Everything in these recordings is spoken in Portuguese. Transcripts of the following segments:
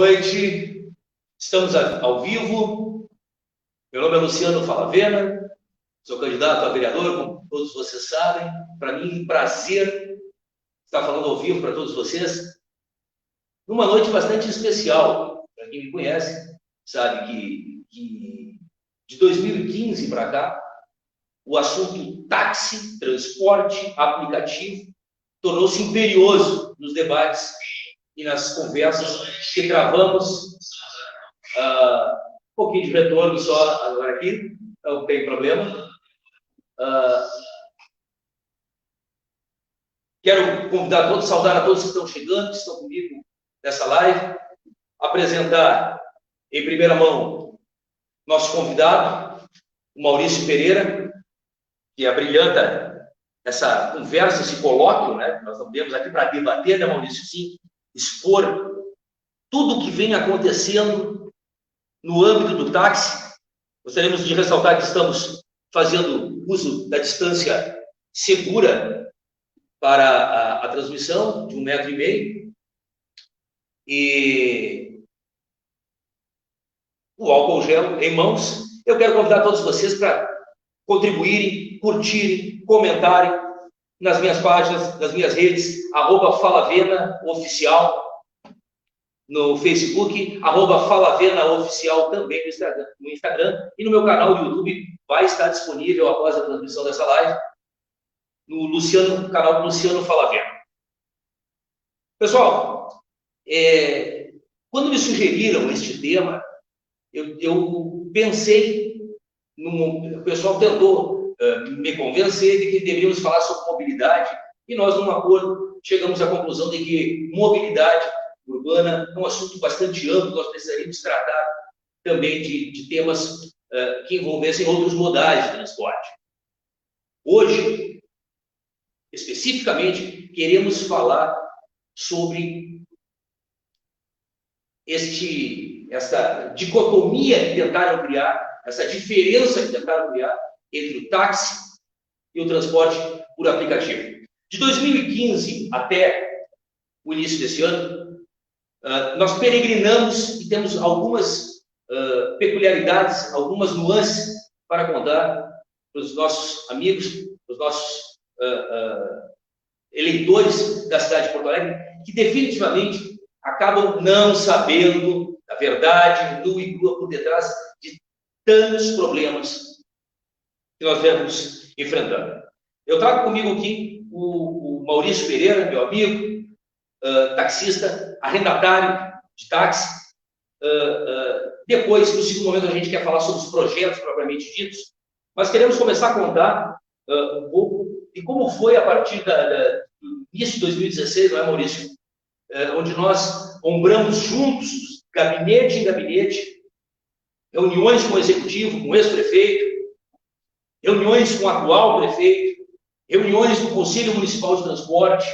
noite, estamos ao vivo. Meu nome é Luciano Falavena, sou candidato a vereador, como todos vocês sabem. Para mim é um prazer estar falando ao vivo para todos vocês, numa noite bastante especial. Para quem me conhece, sabe que de 2015 para cá, o assunto táxi, transporte, aplicativo, tornou-se imperioso nos debates e nas conversas que travamos. Um pouquinho de retorno só agora aqui, não tem problema. Quero convidar todos, saudar a todos que estão chegando, que estão comigo nessa live, apresentar em primeira mão nosso convidado, o Maurício Pereira, que abrilhanta essa conversa, esse colóquio, né? Nós não viemos aqui para debater, né, Maurício? Sim, expor tudo o que vem acontecendo no âmbito do táxi. Gostaríamos de ressaltar que estamos fazendo uso da distância segura para a transmissão, de 1,5 metro, e o álcool gel em mãos. Eu quero convidar todos vocês para contribuírem, curtirem, comentarem nas minhas páginas, nas minhas redes, @FalavenaOficial no Facebook, @FalavenaOficial também no Instagram, e no meu canal do YouTube vai estar disponível após a transmissão dessa live, no canal do Luciano Falavena. Pessoal, quando me sugeriram este tema, eu pensei, o pessoal tentou me convencer de que deveríamos falar sobre mobilidade, e nós, num acordo, chegamos à conclusão de que mobilidade urbana é um assunto bastante amplo. Nós precisaríamos tratar também de temas que envolvessem outros modais de transporte. Hoje, especificamente, queremos falar sobre essa dicotomia que tentaram criar, essa diferença que tentaram criar entre o táxi e o transporte por aplicativo. De 2015 até o início desse ano, nós peregrinamos e temos algumas peculiaridades, algumas nuances para contar para os nossos amigos, para os nossos eleitores da cidade de Porto Alegre, que definitivamente acabam não sabendo a verdade nua e crua por detrás de tantos problemas que nós vemos enfrentando. Eu trago comigo aqui o Maurício Pereira, meu amigo, taxista, arrendatário de táxi. Depois, no segundo momento, a gente quer falar sobre os projetos propriamente ditos, mas queremos começar a contar um pouco de como foi a partir do início de 2016, não é, Maurício? Onde nós ombramos juntos, gabinete em gabinete, reuniões com o executivo, com o ex-prefeito, reuniões com o atual prefeito, reuniões do Conselho Municipal de Transporte.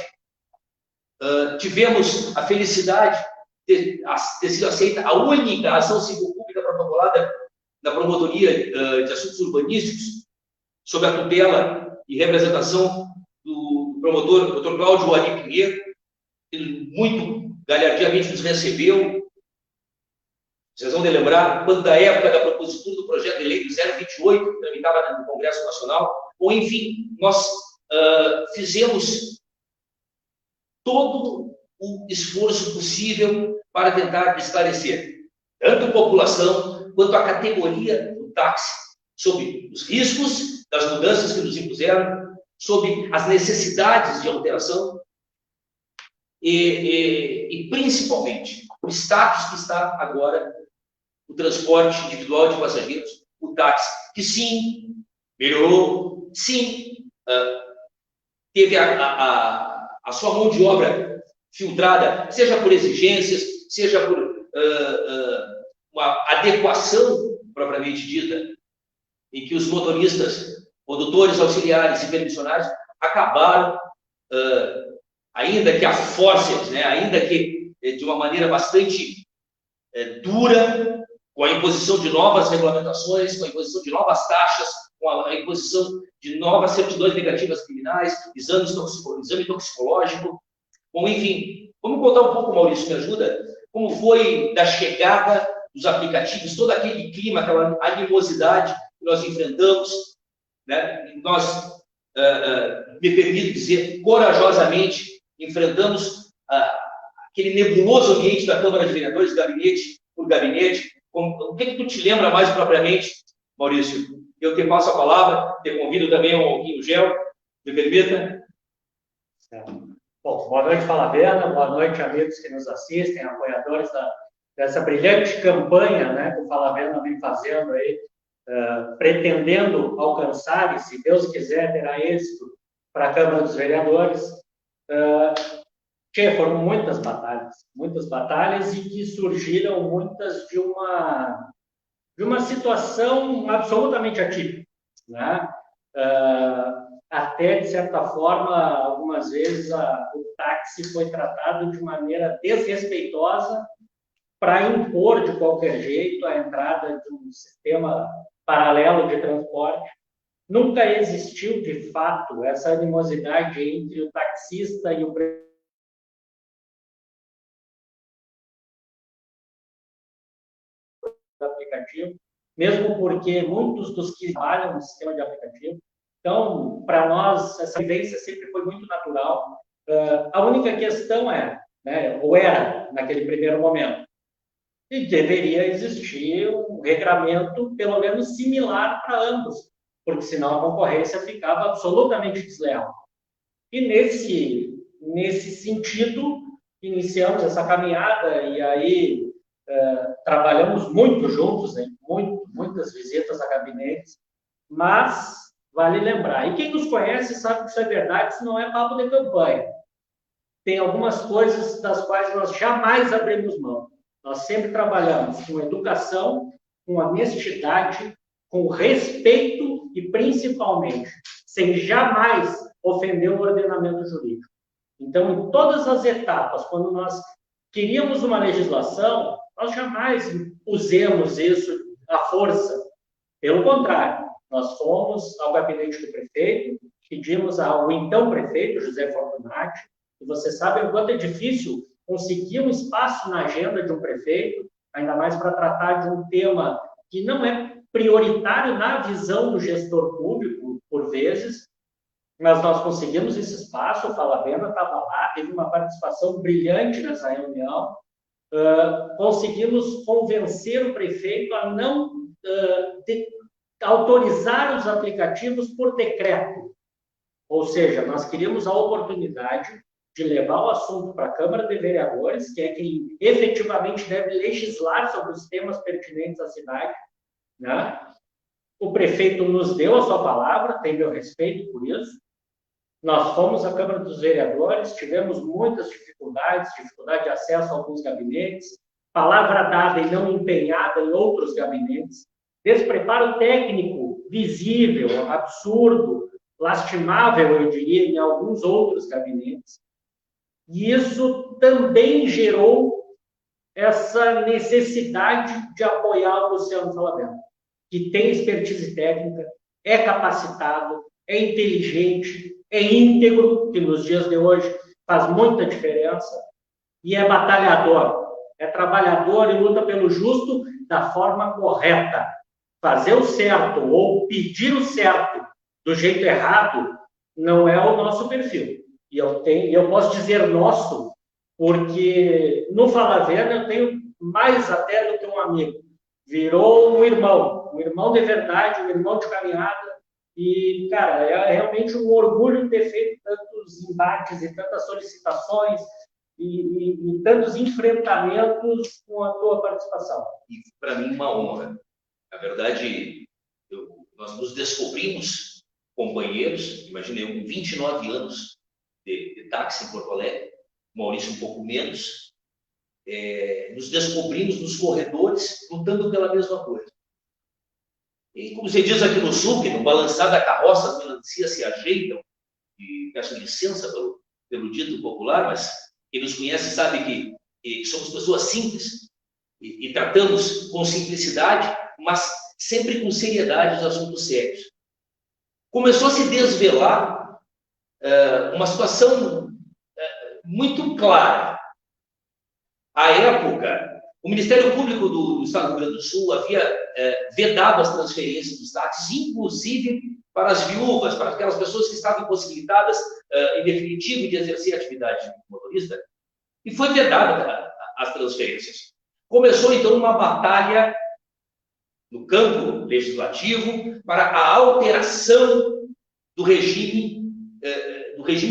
Tivemos a felicidade de ter sido aceita a única ação civil pública protocolada na Promotoria de Assuntos Urbanísticos, sob a tutela e representação do promotor Dr. Cláudio Ari Pinheiro, que muito galhardiamente nos recebeu. Vocês vão lembrar, quando da época da propositura do projeto de lei do 028, que tramitava no Congresso Nacional, ou enfim, nós fizemos todo o esforço possível para tentar esclarecer tanto a população quanto a categoria do táxi sobre os riscos das mudanças que nos impuseram, sobre as necessidades de alteração e principalmente o status que está agora o transporte individual de passageiros, o táxi, que sim, melhorou, sim, teve a sua mão de obra filtrada, seja por exigências, seja por uma adequação propriamente dita, em que os motoristas, condutores auxiliares e permissionários acabaram, ainda que a forceps, né, ainda que de uma maneira bastante dura, com a imposição de novas regulamentações, com a imposição de novas taxas, com a imposição de novas certidões negativas criminais, exame toxicológico. Bom, enfim, vamos contar um pouco, Maurício, me ajuda, como foi da chegada dos aplicativos, todo aquele clima, aquela animosidade que nós enfrentamos, né? Nós, me permito dizer, corajosamente, enfrentamos aquele nebuloso ambiente da Câmara de Vereadores, gabinete por gabinete. O que tu te lembra mais propriamente, Maurício? Eu te passo a palavra, te convido também ao Guinho Gel, me permita. Bom, boa noite, Falabella, boa noite, amigos que nos assistem, apoiadores dessa brilhante campanha, né, que o Falabella vem fazendo aí, pretendendo alcançar, e se Deus quiser, terá êxito para a Câmara dos Vereadores. Foram muitas batalhas e que surgiram muitas de uma situação absolutamente atípica, né? Até, de certa forma, algumas vezes o táxi foi tratado de maneira desrespeitosa para impor, de qualquer jeito, a entrada de um sistema paralelo de transporte. Nunca existiu, de fato, essa animosidade entre o taxista e o aplicativo, mesmo porque muitos dos que trabalham no sistema de aplicativo. Então, para nós, essa vivência sempre foi muito natural. A única questão ou era, naquele primeiro momento, e deveria existir um regramento, pelo menos similar para ambos, porque senão a concorrência ficava absolutamente desleal. E nesse sentido, iniciamos essa caminhada e aí trabalhamos muito juntos, hein? Muitas visitas a gabinetes, mas vale lembrar, e quem nos conhece sabe que isso é verdade, isso não é papo de campanha. Tem algumas coisas das quais nós jamais abrimos mão. Nós sempre trabalhamos com educação, com honestidade, com respeito e, principalmente, sem jamais ofender o ordenamento jurídico. Então, em todas as etapas, quando nós queríamos uma legislação, nós jamais usemos isso à força. Pelo contrário, nós fomos ao gabinete do prefeito, pedimos ao então prefeito, José Fortunati, e você sabe o quanto é difícil conseguir um espaço na agenda de um prefeito, ainda mais para tratar de um tema que não é prioritário na visão do gestor público, por vezes, mas nós conseguimos esse espaço, o Falabella estava lá, teve uma participação brilhante nessa reunião, conseguimos convencer o prefeito a não autorizar os aplicativos por decreto. Ou seja, nós queríamos a oportunidade de levar o assunto para a Câmara de Vereadores, que é quem efetivamente deve legislar sobre os temas pertinentes à cidade, né? O prefeito nos deu a sua palavra, tem meu respeito por isso. Nós fomos à Câmara dos Vereadores, tivemos muitas dificuldade de acesso a alguns gabinetes, palavra dada e não empenhada em outros gabinetes, despreparo técnico visível, absurdo, lastimável, eu diria, em alguns outros gabinetes. E isso também gerou essa necessidade de apoiar o Luciano Falabella, que tem expertise técnica, é capacitado, é inteligente, é íntegro, que nos dias de hoje faz muita diferença, e é batalhador, é trabalhador e luta pelo justo da forma correta. Fazer o certo ou pedir o certo do jeito errado não é o nosso perfil. E eu posso dizer nosso, porque no Falabella eu tenho mais até do que um amigo. Virou um irmão de verdade, um irmão de caminhada. E, cara, é realmente um orgulho ter feito tantos embates e tantas solicitações e tantos enfrentamentos com a tua participação. E, para mim, uma honra. Na verdade, nós nos descobrimos companheiros, imaginei eu com 29 anos de táxi em Porto Alegre, Maurício um pouco menos, nos descobrimos nos corredores lutando pela mesma coisa. E como você diz aqui no Sul, que no balançar da carroça as melancias se ajeitam, e peço licença pelo dito popular, mas quem nos conhece sabe que somos pessoas simples e tratamos com simplicidade, mas sempre com seriedade os assuntos sérios. Começou a se desvelar uma situação muito clara. À época, o Ministério Público do Estado do Rio Grande do Sul havia vedado as transferências dos táxis, inclusive para as viúvas, para aquelas pessoas que estavam impossibilitadas, em definitivo, de exercer a atividade de motorista, e foi vedada as transferências. Começou, então, uma batalha no campo legislativo para a alteração do regime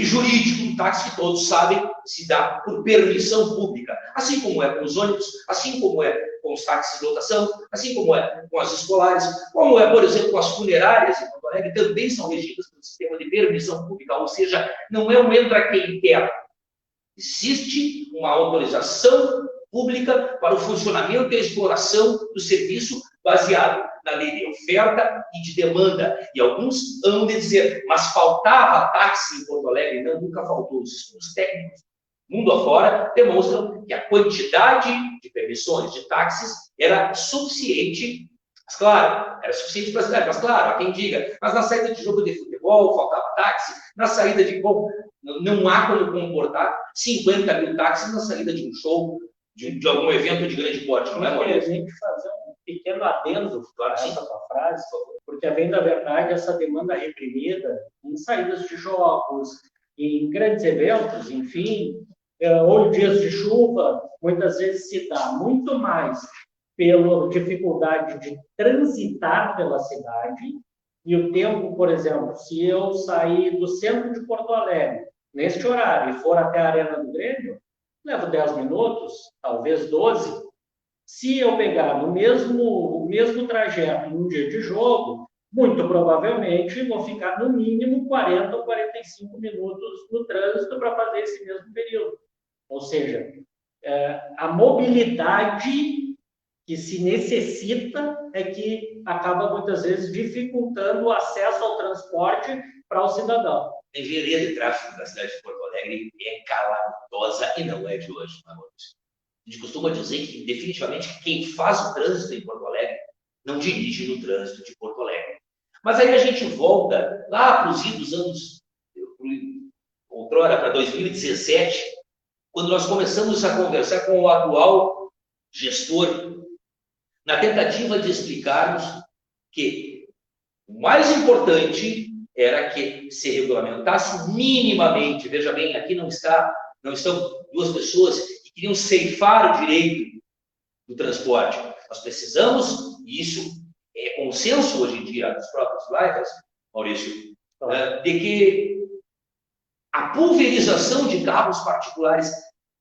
jurídico do táxi, que todos sabem, se dá por permissão pública, assim como é com os ônibus, assim como é com os táxis de lotação, assim como é com as escolares, como é, por exemplo, com as funerárias em Porto Alegre, também são regidas pelo sistema de permissão pública, ou seja, não é um entra quem quer. Existe uma autorização pública para o funcionamento e a exploração do serviço baseado na lei de oferta e de demanda. E alguns hão de dizer, mas faltava táxi em Porto Alegre? Não, nunca faltou. Os estudos técnicos, mundo afora, demonstram que a quantidade de permissões de táxis era suficiente. Mas, claro, era suficiente para a cidade. Mas, claro, há quem diga, mas na saída de jogo de futebol faltava táxi, na saída de... Não há como comportar 50 mil táxis na saída de um show, de algum evento de grande porte, não é, Maurício? A gente fazer um pequeno adendo a essa tua frase, porque, bem da verdade, essa demanda reprimida em saídas de jogos, em grandes eventos, enfim, ou em dias de chuva, muitas vezes se dá muito mais pela dificuldade de transitar pela cidade, e o tempo, por exemplo, se eu sair do centro de Porto Alegre, neste horário, e for até a Arena do Grêmio, levo 10 minutos, talvez 12. Se eu pegar o mesmo trajeto num dia de jogo, muito provavelmente vou ficar no mínimo 40 ou 45 minutos no trânsito para fazer esse mesmo período. Ou seja, a mobilidade que se necessita é que acaba muitas vezes dificultando o acesso ao transporte para o cidadão. A engenharia de tráfego da cidade de Porto Alegre é calamitosa e não é de hoje, Maurício. A gente costuma dizer que, definitivamente, quem faz o trânsito em Porto Alegre não dirige no trânsito de Porto Alegre. Mas aí a gente volta lá para os idos anos, outrora, para 2017, quando nós começamos a conversar com o atual gestor, na tentativa de explicarmos que o mais importante era que se regulamentasse minimamente. Veja bem, aqui não estão duas pessoas que queriam ceifar o direito do transporte. Nós precisamos, e isso é consenso hoje em dia dos próprios drivers, Maurício, de que a pulverização de carros particulares,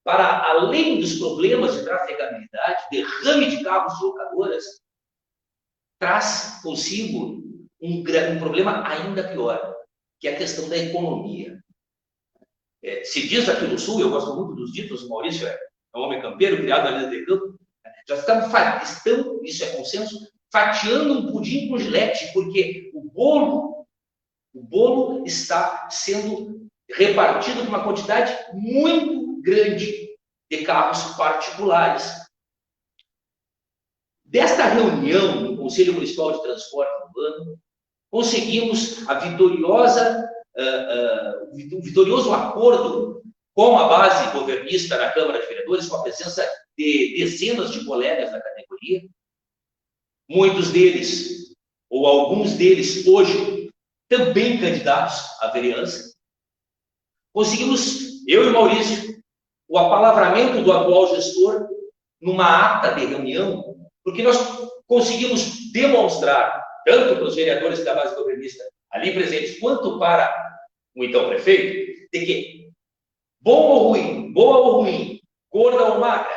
para além dos problemas de trafegabilidade, derrame de carros de locadoras, traz consigo um problema ainda pior, que é a questão da economia. Se diz aqui no Sul, eu gosto muito dos ditos, Maurício é um homem campeiro, criado na linha de campo, já estão, isso é consenso, fatiando um pudim com gilete, porque o bolo está sendo repartido com uma quantidade muito grande de carros particulares. Desta reunião no Conselho Municipal de Transporte Urbano, conseguimos o vitorioso acordo com a base governista na Câmara de Vereadores, com a presença de dezenas de colegas da categoria, muitos deles, ou alguns deles, hoje, também candidatos à vereança. Conseguimos, eu e o Maurício, o apalavramento do atual gestor numa ata de reunião, porque nós conseguimos demonstrar, tanto para os vereadores da base governista ali presentes, quanto para o então prefeito, de que bom ou ruim, boa ou ruim, gorda ou magra,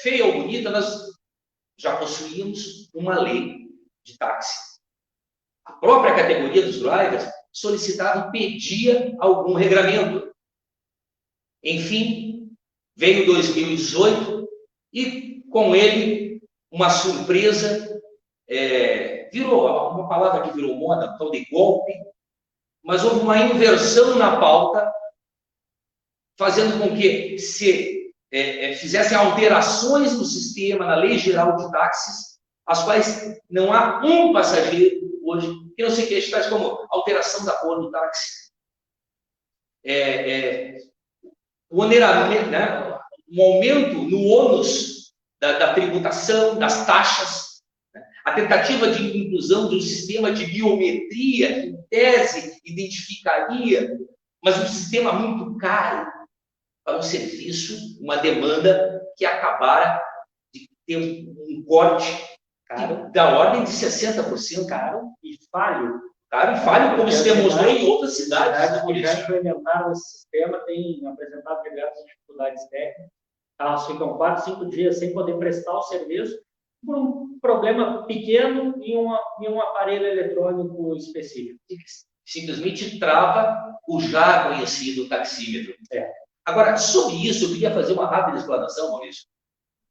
feia ou bonita, nós já possuímos uma lei de táxi. A própria categoria dos drivers solicitava e pedia algum regramento. Enfim, veio 2018 e, com ele, uma surpresa, virou uma palavra que virou moda, tal de golpe, mas houve uma inversão na pauta, fazendo com que se fizessem alterações no sistema, na Lei Geral de Táxis, as quais não há um passageiro hoje que não se queixe, tais como alteração da cor do táxi, o oneramento, né? um aumento no ônus da tributação, das taxas, né? A tentativa de inclusão de um sistema de biometria que, em tese, identificaria, mas um sistema muito caro para um serviço, uma demanda que acabara de ter um corte da ordem de 60%. Caro e falho. Caro e falho, como se demonstrou em outras cidades. Cidades que já implementaram esse sistema têm apresentado diversas dificuldades técnicas. Elas ficam 4, 5 dias sem poder prestar o serviço por um problema pequeno em um aparelho eletrônico específico. Simplesmente trava o já conhecido taxímetro. Agora, sobre isso, eu queria fazer uma rápida explanação, Maurício,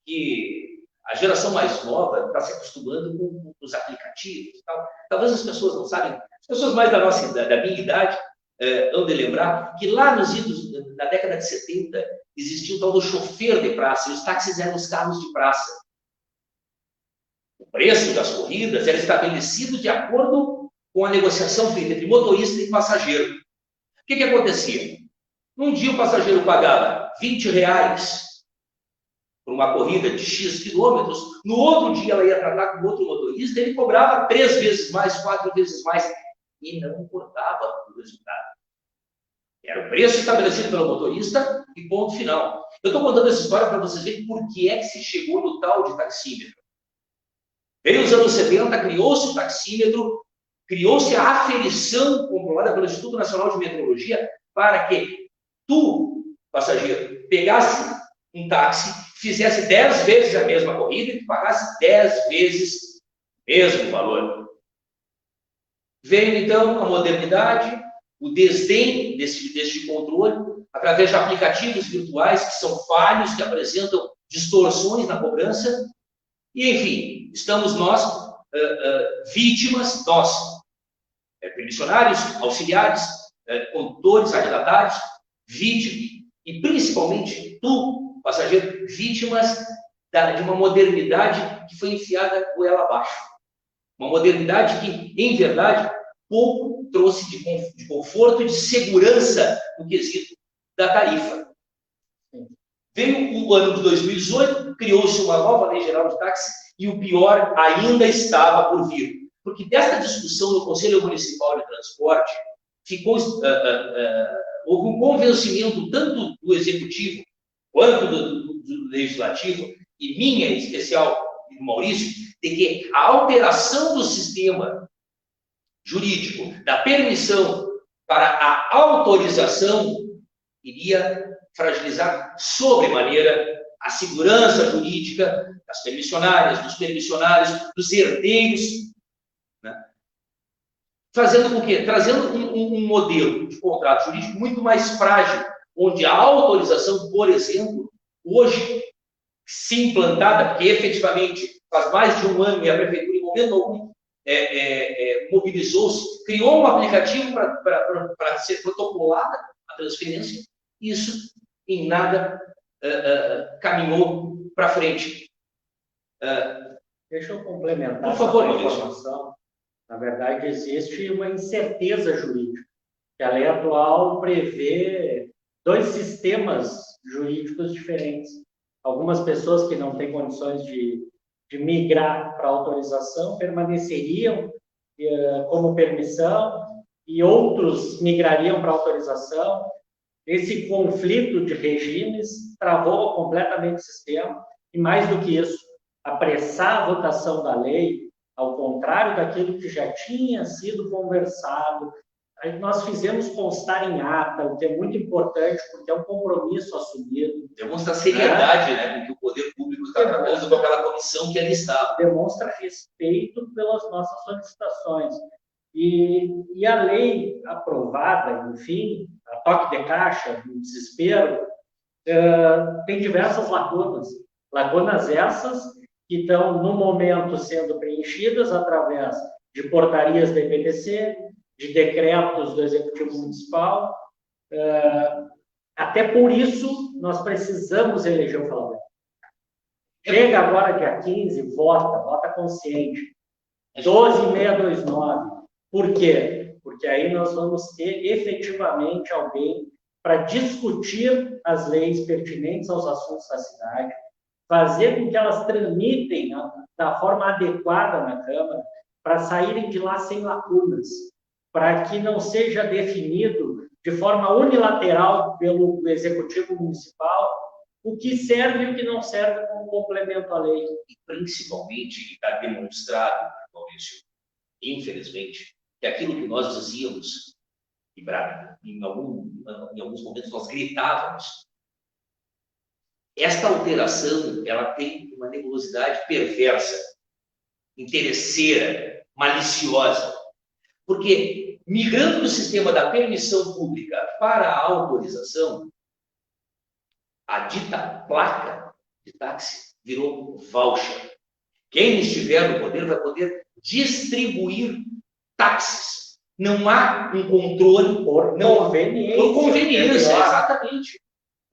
que a geração mais nova está se acostumando com os aplicativos e tal. Talvez as pessoas não sabem, as pessoas mais da minha idade, hão de lembrar que lá na década de 70 existia o tal do chofer de praça, e os táxis eram os carros de praça. O preço das corridas era estabelecido de acordo com a negociação feita entre motorista e passageiro. O que acontecia? Num dia o passageiro pagava R$20 por uma corrida de X quilômetros, no outro dia ela ia tratar com outro motorista, ele cobrava 3 vezes mais, 4 vezes mais, e não importava o resultado. Era o preço estabelecido pelo motorista e ponto final. Eu estou contando essa história para vocês verem por que é que se chegou no tal de taxímetro. Veio os anos 70, criou-se o taxímetro, criou-se a aferição controlada pelo Instituto Nacional de Metrologia para que tu, passageiro, pegasse um táxi, fizesse 10 vezes a mesma corrida e pagasse 10 vezes o mesmo valor. Veio, então, a modernidade, o desdém deste controle, através de aplicativos virtuais que são falhos, que apresentam distorções na cobrança, e, enfim, estamos nós, vítimas, nós, permissionários, auxiliares, condutores, arrendatários, vítimas, e principalmente tu, passageiro, vítimas de uma modernidade que foi enfiada goela abaixo. Uma modernidade que, em verdade, pouco trouxe de conforto e de segurança no quesito da tarifa. Veio o ano de 2018, criou-se uma nova lei geral de táxi e o pior ainda estava por vir. Porque desta discussão no Conselho Municipal de Transporte, houve um convencimento tanto do Executivo quanto do Legislativo, e minha em especial, do Maurício, de que a alteração do sistema jurídico, da permissão para a autorização, iria fragilizar sobremaneira a segurança jurídica das permissionárias, dos permissionários, dos herdeiros, né? Fazendo com que, trazendo um modelo de contrato jurídico muito mais frágil, onde a autorização, por exemplo, hoje, se implantada, porque efetivamente faz mais de um ano e a Prefeitura, em momento algum, mobilizou-se, criou um aplicativo para ser protocolada a transferência, isso em nada caminhou para frente. Deixa eu complementar por favor, essa informação. Na verdade, existe uma incerteza jurídica, que a lei atual prevê 2 sistemas jurídicos diferentes. Algumas pessoas que não têm condições de migrar para autorização permaneceriam como permissão e outros migrariam para autorização. Esse conflito de regimes travou completamente o sistema e, mais do que isso, apressar a votação da lei, ao contrário daquilo que já tinha sido conversado. Aí nós fizemos constar em ata, o que é muito importante, porque é um compromisso assumido. Demonstra a seriedade, né, com que o poder público está tratando com aquela comissão que ali estava. Demonstra respeito pelas nossas solicitações. E a lei aprovada, enfim, a toque de caixa, no desespero, tem diversas lacunas. Lacunas essas que estão, no momento, sendo preenchidas através de portarias da EPTC, de decretos do Executivo Municipal. Até por isso, nós precisamos eleger o Flavio. Chega agora, dia 15, vota consciente. 12.629. Por quê? Porque aí nós vamos ter efetivamente alguém para discutir as leis pertinentes aos assuntos da cidade, fazer com que elas tramitem da forma adequada na Câmara, para saírem de lá sem lacunas, para que não seja definido de forma unilateral pelo Executivo Municipal o que serve e o que não serve como complemento à lei. E, principalmente, está demonstrado, Maurício, infelizmente, que aquilo que nós dizíamos, e em alguns momentos nós gritávamos, esta alteração ela tem uma nebulosidade perversa, interesseira, maliciosa, porque migrando do sistema da permissão pública para a autorização, a dita placa de táxi virou voucher. Quem estiver no poder vai poder distribuir táxis. Não há um controle por conveniência, exatamente.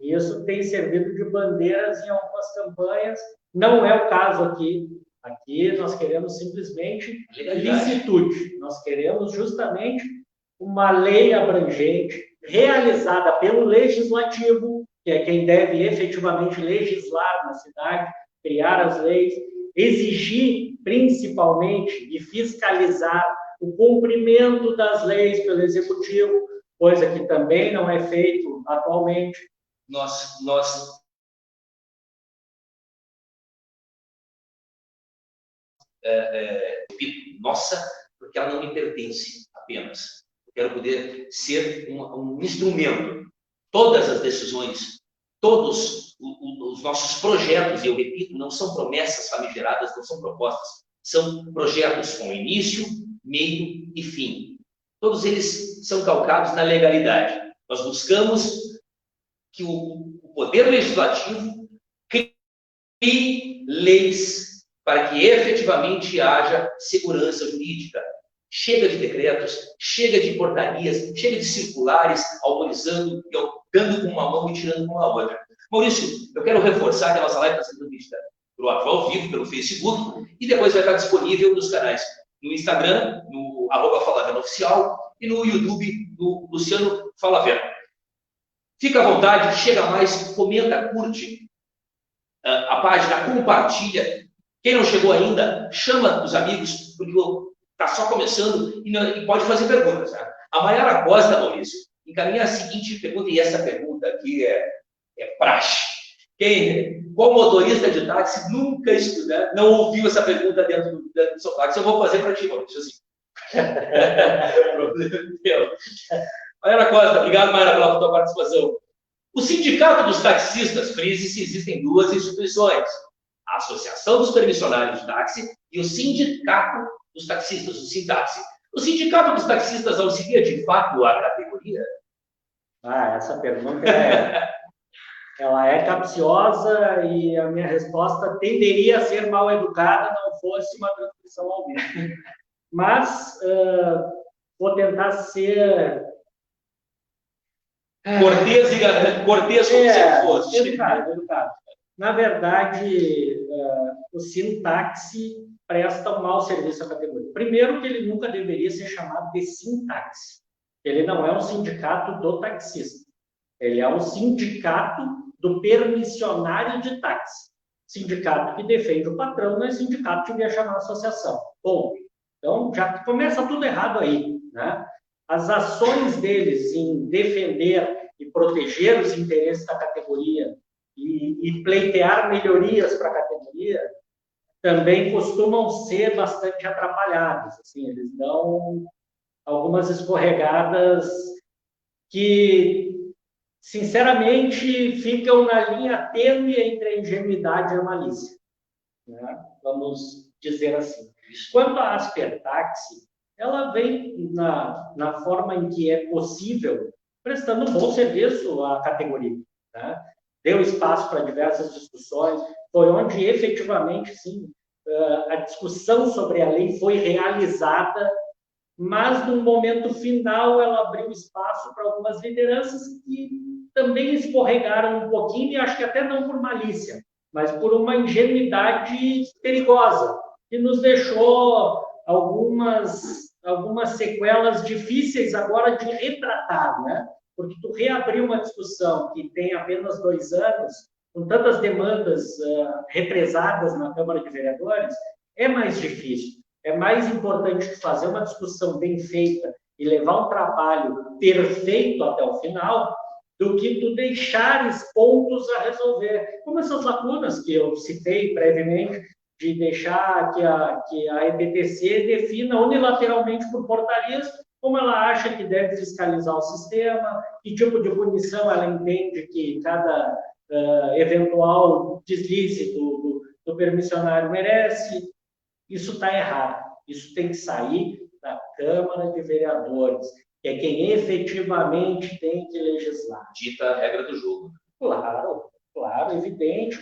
Isso tem servido de bandeiras em algumas campanhas. Não é o caso aqui. Aqui nós queremos simplesmente licitude. Nós queremos justamente uma lei abrangente, realizada pelo Legislativo, que é quem deve efetivamente legislar na cidade, criar as leis, exigir principalmente e fiscalizar o cumprimento das leis pelo Executivo, coisa que também não é feito atualmente. Nossa, porque ela não me pertence apenas. Eu quero poder ser um instrumento. Todas as decisões, todos os nossos projetos, e eu repito, não são promessas famigeradas, não são propostas, são projetos com início, meio e fim. Todos eles são calcados na legalidade. Nós buscamos que o Poder Legislativo crie leis para que efetivamente haja segurança jurídica. Chega de decretos, chega de portarias, chega de circulares, autorizando, dando com uma mão e tirando com a outra. Maurício, eu quero reforçar que a nossa live está sendo vista ao vivo, pelo Facebook, e depois vai estar disponível nos canais, no Instagram, no @FalaVernaOficial, e no YouTube, do Luciano Falaverna. Fica à vontade, chega mais, comenta, curte a página, compartilha. Quem não chegou ainda, chama os amigos, porque está só começando e pode fazer perguntas. Né? A Mayara Costa, Maurício, encaminha a seguinte pergunta, e essa pergunta aqui é praxe. Qual motorista de táxi nunca estudou, não ouviu essa pergunta dentro do seu táxi? Eu vou fazer para ti, Maurício. Assim. Mayara Costa, obrigado, Mayara, pela tua participação. O Sindicato dos Taxistas, frise-se, existem duas instituições. A Associação dos Permissionários de Táxi e o Sindicato dos Taxistas, o Sintaxi. O Sindicato dos Taxistas auxilia de fato a categoria? Essa pergunta ela é capciosa e a minha resposta tenderia a ser mal educada não fosse uma transcrição ao vivo. Mas vou tentar ser cortês como se fosse. Educado. Na verdade, o Sintaxi presta um mau serviço à categoria. Primeiro, que ele nunca deveria ser chamado de Sintaxi. Ele não é um sindicato do taxista. Ele é um sindicato do permissionário de táxi. Sindicato que defende o patrão não é sindicato que devia chamar associação. Bom, então já começa tudo errado aí, né? As ações deles em defender e proteger os interesses da categoria e pleitear melhorias para a categoria também costumam ser bastante atrapalhadas. Assim, eles dão algumas escorregadas que, sinceramente, ficam na linha tênue entre a ingenuidade e a malícia, né? Vamos dizer assim. Quanto à Aspertaxi, ela vem na forma em que é possível, prestando um bom serviço à categoria, né? Deu espaço para diversas discussões, foi onde efetivamente, sim, a discussão sobre a lei foi realizada, mas no momento final ela abriu espaço para algumas lideranças que também escorregaram um pouquinho, e acho que até não por malícia, mas por uma ingenuidade perigosa, que nos deixou algumas sequelas difíceis agora de retratar, né? porque tu reabrir uma discussão que tem apenas 2 anos, com tantas demandas represadas na Câmara de Vereadores, é mais difícil. É mais importante fazer uma discussão bem feita e levar um trabalho perfeito até o final, do que tu deixares pontos a resolver. Como essas lacunas que eu citei brevemente, de deixar que a EPTC defina unilateralmente por portarias como ela acha que deve fiscalizar o sistema, que tipo de punição ela entende que cada eventual deslize do permissionário merece. Isso está errado. Isso tem que sair da Câmara de Vereadores, que é quem efetivamente tem que legislar. Dita a regra do jogo. Claro, claro, evidente.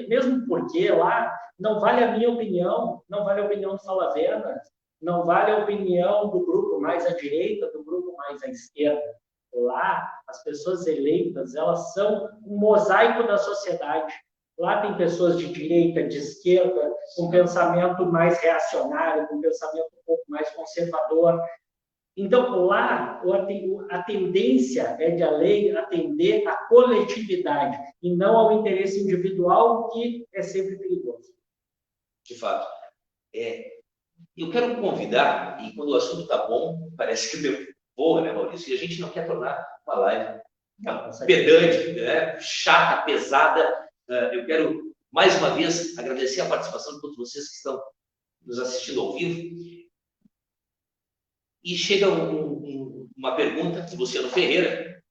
Mesmo porque lá não vale a minha opinião, não vale a opinião do Falavena, não vale a opinião do grupo mais à direita, do grupo mais à esquerda. Lá, as pessoas eleitas, elas são um mosaico da sociedade. Lá tem pessoas de direita, de esquerda, com pensamento mais reacionário, com pensamento um pouco mais conservador. Então, lá, a tendência é de a lei atender à coletividade e não ao interesse individual, que é sempre perigoso. De fato. Eu quero convidar, e quando o assunto está bom, parece que o meu voa, né, Maurício? E a gente não quer tornar uma live pedante, né, chata, pesada. Eu quero, mais uma vez, agradecer a participação de todos vocês que estão nos assistindo ao vivo. E chega uma pergunta de Luciano Ferreira.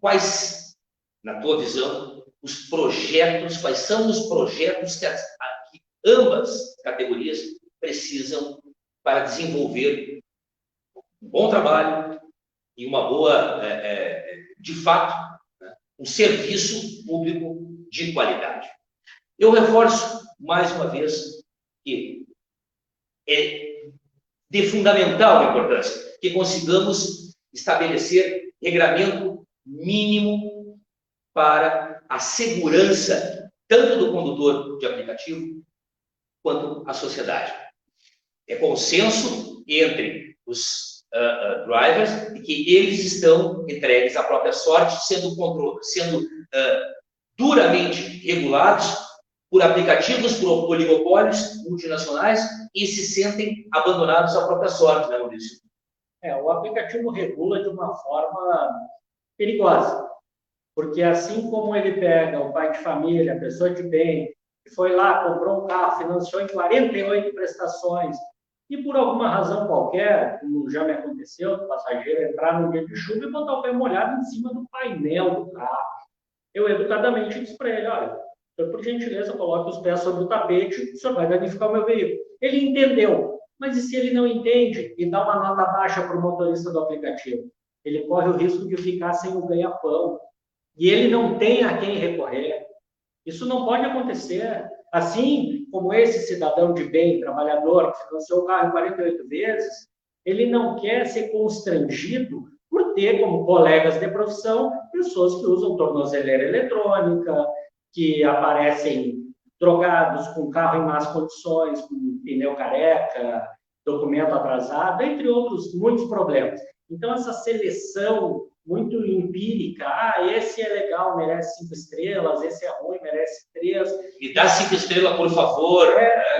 Quais, na tua visão, quais são os projetos que ambas categorias precisam para desenvolver um bom trabalho e uma boa, de fato, né, um serviço público de qualidade? Eu reforço, mais uma vez, que é de fundamental importância que consigamos estabelecer regramento mínimo para a segurança tanto do condutor de aplicativo quanto a sociedade. É consenso entre os drivers de que eles estão entregues à própria sorte, sendo duramente regulados por aplicativos, por oligopólios multinacionais e se sentem abandonados à própria sorte, né, Maurício? O aplicativo regula de uma forma perigosa, porque assim como ele pega o pai de família, a pessoa de bem, que foi lá, comprou um carro, financiou em 48 prestações, e por alguma razão qualquer, como já me aconteceu, o passageiro entrar num dia de chuva e botar o pé molhado em cima do painel do carro. Eu educadamente disse para ele, olha, por gentileza, coloque os pés sobre o tapete, o senhor vai danificar o meu veículo. Ele entendeu, mas e se ele não entende e dá uma nota baixa para o motorista do aplicativo? Ele corre o risco de ficar sem o ganha-pão. E ele não tem a quem recorrer. Isso não pode acontecer. Assim como esse cidadão de bem, trabalhador, que financiou o carro 48 vezes, ele não quer ser constrangido por ter como colegas de profissão pessoas que usam tornozeleira eletrônica, que aparecem drogados, com carro em más condições, com pneu careca, documento atrasado, entre outros muitos problemas. Então, essa seleção muito empírica, esse é legal, merece 5 estrelas, esse é ruim, merece 3. Me dá 5 estrelas, por favor.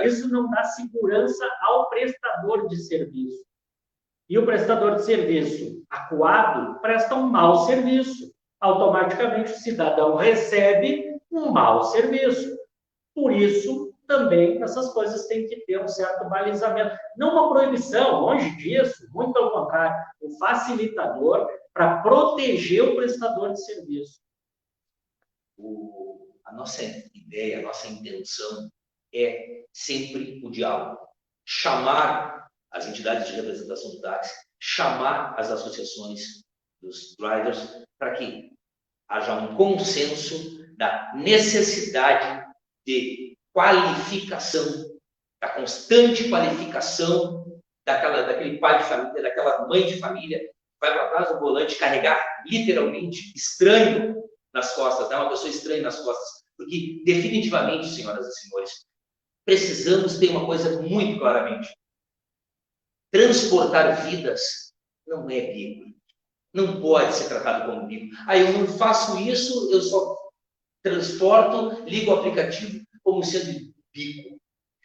Isso não dá segurança ao prestador de serviço. E o prestador de serviço acuado presta um mau serviço. Automaticamente o cidadão recebe um mau serviço. Por isso, também, essas coisas têm que ter um certo balizamento. Não uma proibição, longe disso, muito ao contrário, um facilitador para proteger o prestador de serviço. A nossa ideia, a nossa intenção é sempre o diálogo. Chamar as entidades de representação do táxi, chamar as associações dos drivers para que haja um consenso da necessidade de qualificação, da constante qualificação daquele pai de família, daquela mãe de família, que vai para trás do volante carregar literalmente estranho nas costas, né? Uma pessoa estranha nas costas. Porque definitivamente, senhoras e senhores, precisamos ter uma coisa muito claramente. Transportar vidas não é bico. Não pode ser tratado como bico. Eu não faço isso, eu só transporto, ligo o aplicativo como sendo bico.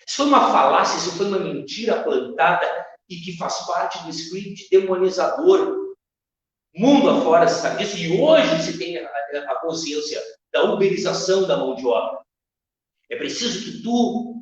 Isso foi uma falácia, isso foi uma mentira plantada e que faz parte do script demonizador. Mundo afora se sabe disso, e hoje se tem a consciência da uberização da mão de obra. É preciso que tu,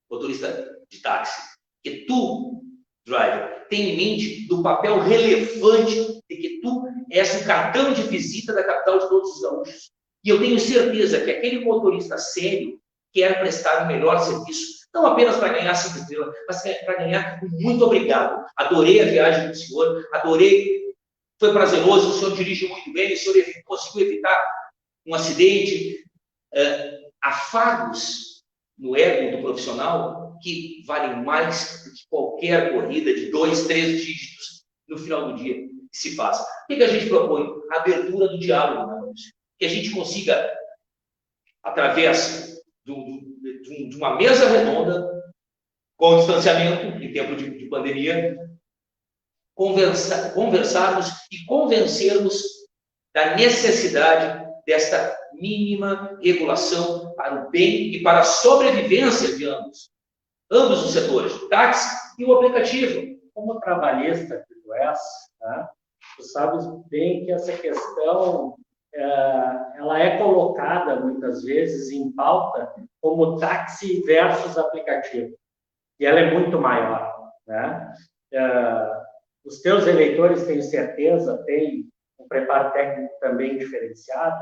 motorista de táxi, que tu, driver, tenha em mente do papel relevante de que tu és o cartão de visita da capital de todos os gaúchos. E eu tenho certeza que aquele motorista sério quer prestar o melhor serviço, não apenas para ganhar 5 estrelas, mas para ganhar muito obrigado. Adorei a viagem do senhor, adorei, foi prazeroso, o senhor dirige muito bem, o senhor conseguiu evitar um acidente. Afagos no ego do profissional que valem mais do que qualquer corrida de 2, 3 dígitos no final do dia que se faça. O que a gente propõe? A abertura do diálogo, né, Maurício? Que a gente consiga, através de uma mesa redonda, com distanciamento, em tempo de pandemia, conversarmos e convencermos da necessidade desta mínima regulação para o bem e para a sobrevivência de ambos os setores, o táxi e o aplicativo. Como trabalhista que tu és, né, tu sabes bem que essa questão ela é colocada muitas vezes em pauta como táxi versus aplicativo, e ela é muito maior, né? Os teus eleitores, tenho certeza, têm um preparo técnico também diferenciado,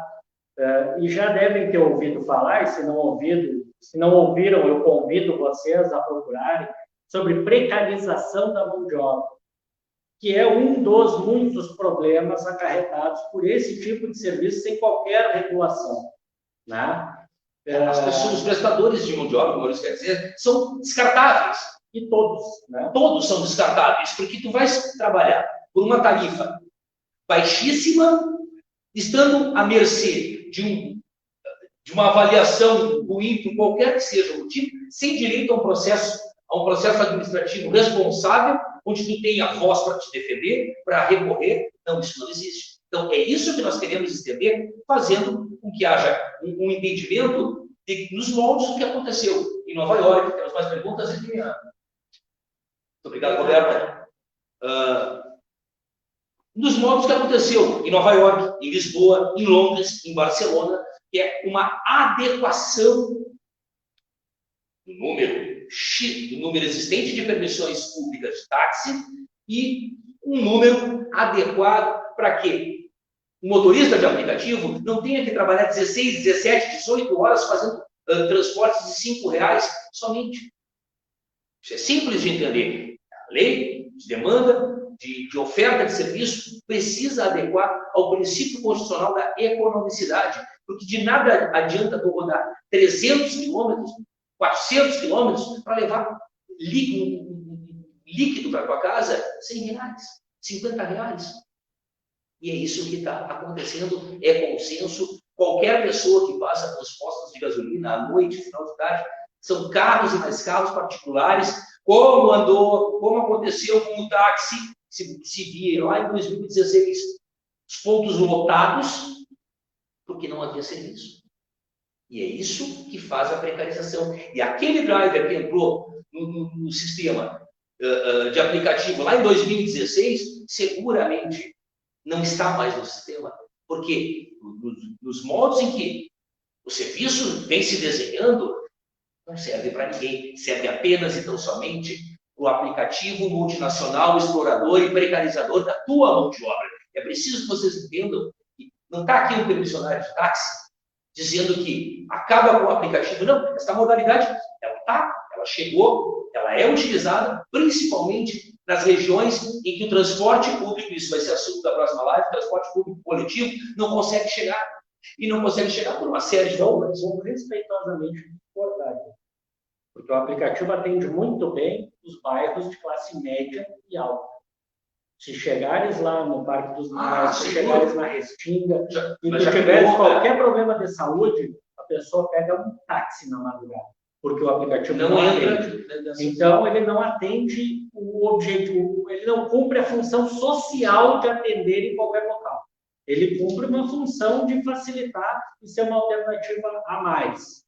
e já devem ter ouvido falar, e se não ouviram, eu convido vocês a procurarem sobre precarização da mão de obra, que é um dos muitos problemas acarretados por esse tipo de serviço sem qualquer regulação, né? Os prestadores de mão de obra, como eu quer dizer, são descartáveis. E todos, né? Todos são descartáveis, porque tu vais trabalhar por uma tarifa baixíssima, estando à mercê de uma avaliação ruim, por qualquer que seja o motivo, sem direito a um processo administrativo responsável, onde tu tenha voz para te defender, para recorrer. Não, isso não existe. Então, é isso que nós queremos estender, fazendo com que haja um entendimento nos moldes do que aconteceu em Nova York. Temos mais perguntas? Muito obrigado, Roberta. Nos moldes que aconteceu em Nova York, em Lisboa, em Londres, em Barcelona, que é uma adequação do número X, do número existente de permissões públicas de táxi e um número adequado para que o motorista de aplicativo não tenha que trabalhar 16, 17, 18 horas fazendo transportes de R$5 somente. Isso é simples de entender. A lei de demanda, de oferta de serviço, precisa adequar ao princípio constitucional da economicidade, porque de nada adianta tu rodar 300 quilômetros, 400 quilômetros para levar líquido para tua casa, R$100, R$50. E é isso que está acontecendo, é consenso. Qualquer pessoa que passa pelos postos de gasolina à noite, final de tarde, são carros e mais carros particulares, como aconteceu com o táxi, se via lá em 2016, os pontos lotados, porque não havia serviço. E é isso que faz a precarização. E aquele driver que entrou no sistema de aplicativo lá em 2016, seguramente não está mais no sistema, porque nos moldes em que o serviço vem se desenhando, não serve para ninguém, serve apenas e tão somente para o aplicativo multinacional, explorador e precarizador da tua mão de obra. É preciso que vocês entendam que não está aqui um permissionário de táxi dizendo que acaba com o aplicativo. Não, essa modalidade, ela chegou, ela é utilizada principalmente nas regiões em que o transporte público, isso vai ser assunto da próxima live, o transporte público coletivo não consegue chegar. E não consegue chegar por uma série de fatores. Vamos respeitosamente concordar, porque o aplicativo atende muito bem os bairros de classe média e alta. Se chegares lá no Parque dos Namorados, se chegares na Restinga, e tu tiveres qualquer problema de saúde, a pessoa pega um táxi na madrugada, porque o aplicativo não atende. Então, ele não atende o objetivo, ele não cumpre a função social de atender em qualquer local. Ele cumpre uma função de facilitar e ser uma alternativa a mais.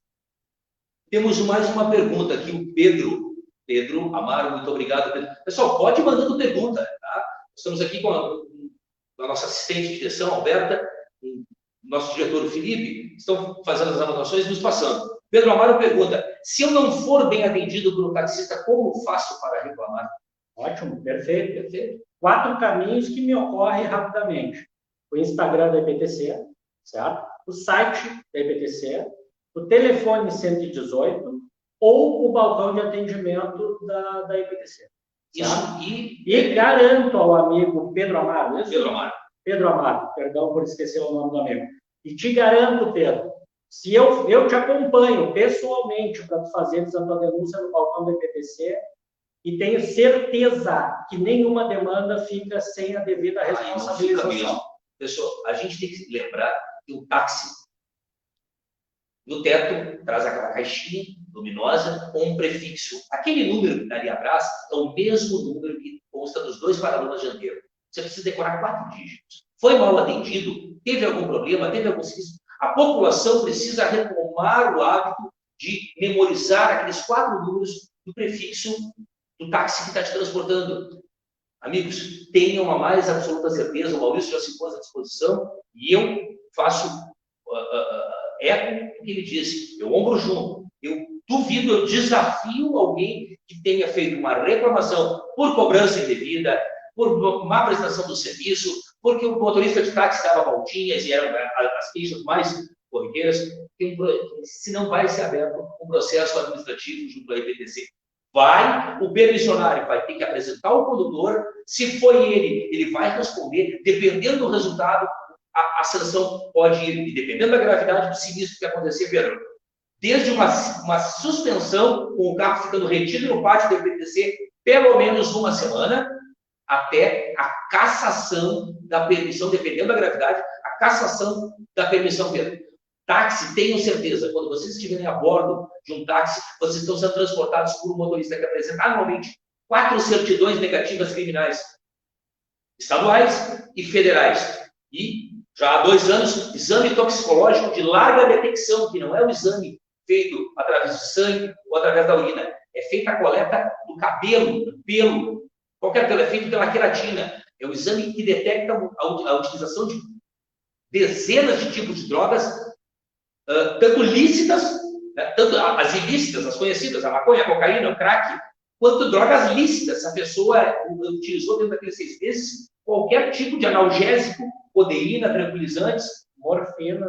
Temos mais uma pergunta aqui, o Pedro Amaro, muito obrigado, Pedro. Pessoal, pode ir mandando pergunta, tá? Estamos aqui com a nossa assistente de direção, Alberta, o nosso diretor, Felipe, estão fazendo as anotações e nos passando. Pedro Amaro pergunta, se eu não for bem atendido por um taxista, como faço para reclamar? Ótimo, perfeito, perfeito. 4 caminhos que me ocorrem rapidamente. O Instagram da IPTC, certo? O site da IPTC, o telefone 118 ou o balcão de atendimento da IPTC. Isso, e garanto ao amigo Pedro Amaro, Pedro Amaro, perdão por esquecer o nome do amigo, e te garanto, Pedro, se eu te acompanho pessoalmente para fazer a tua denúncia no balcão da IPTC, e tenho certeza que nenhuma demanda fica sem a devida responsabilização. Pessoal, a gente tem que lembrar que o táxi no teto traz aquela caixinha luminosa com um prefixo. Aquele número que está ali atrás é o mesmo número que consta dos 2 paralamas dianteiros. Você precisa decorar 4 dígitos. Foi mal atendido? Teve algum problema? Teve algum serviço? A população precisa retomar o hábito de memorizar aqueles 4 números do prefixo do táxi que está te transportando. Amigos, tenham a mais absoluta certeza, o Maurício já se pôs à disposição e eu faço eco do que ele disse, eu ombro junto, eu duvido, eu desafio alguém que tenha feito uma reclamação por cobrança indevida, por má prestação do serviço, porque o motorista de táxi dava voltinhas e eram as queixas mais corriqueiras, se não vai ser aberto um processo administrativo junto à IPTC. O permissionário vai ter que apresentar o condutor, se foi ele vai responder, dependendo do resultado, a sanção pode ir, e dependendo da gravidade do sinistro que acontecer, Pedro, desde uma suspensão, com o carro ficando retido no pátio da IPTC, pelo menos 1 semana, até a cassação da permissão, dependendo da gravidade, a cassação da permissão, Pedro. Táxi, tenham certeza, quando vocês estiverem a bordo de um táxi, vocês estão sendo transportados por um motorista que apresenta anualmente 4 certidões negativas criminais, estaduais e federais. E, já há 2 anos, exame toxicológico de larga detecção, que não é o exame feito através do sangue ou através da urina. É feita a coleta do cabelo, do pelo. Qualquer pelo é feito pela queratina. É um exame que detecta a utilização de dezenas de tipos de drogas, tanto lícitas, né, tanto as ilícitas, as conhecidas, a maconha, a cocaína, o crack, quanto drogas lícitas. A pessoa utilizou dentro daqueles 6 meses qualquer tipo de analgésico, codeína, tranquilizantes, morfina.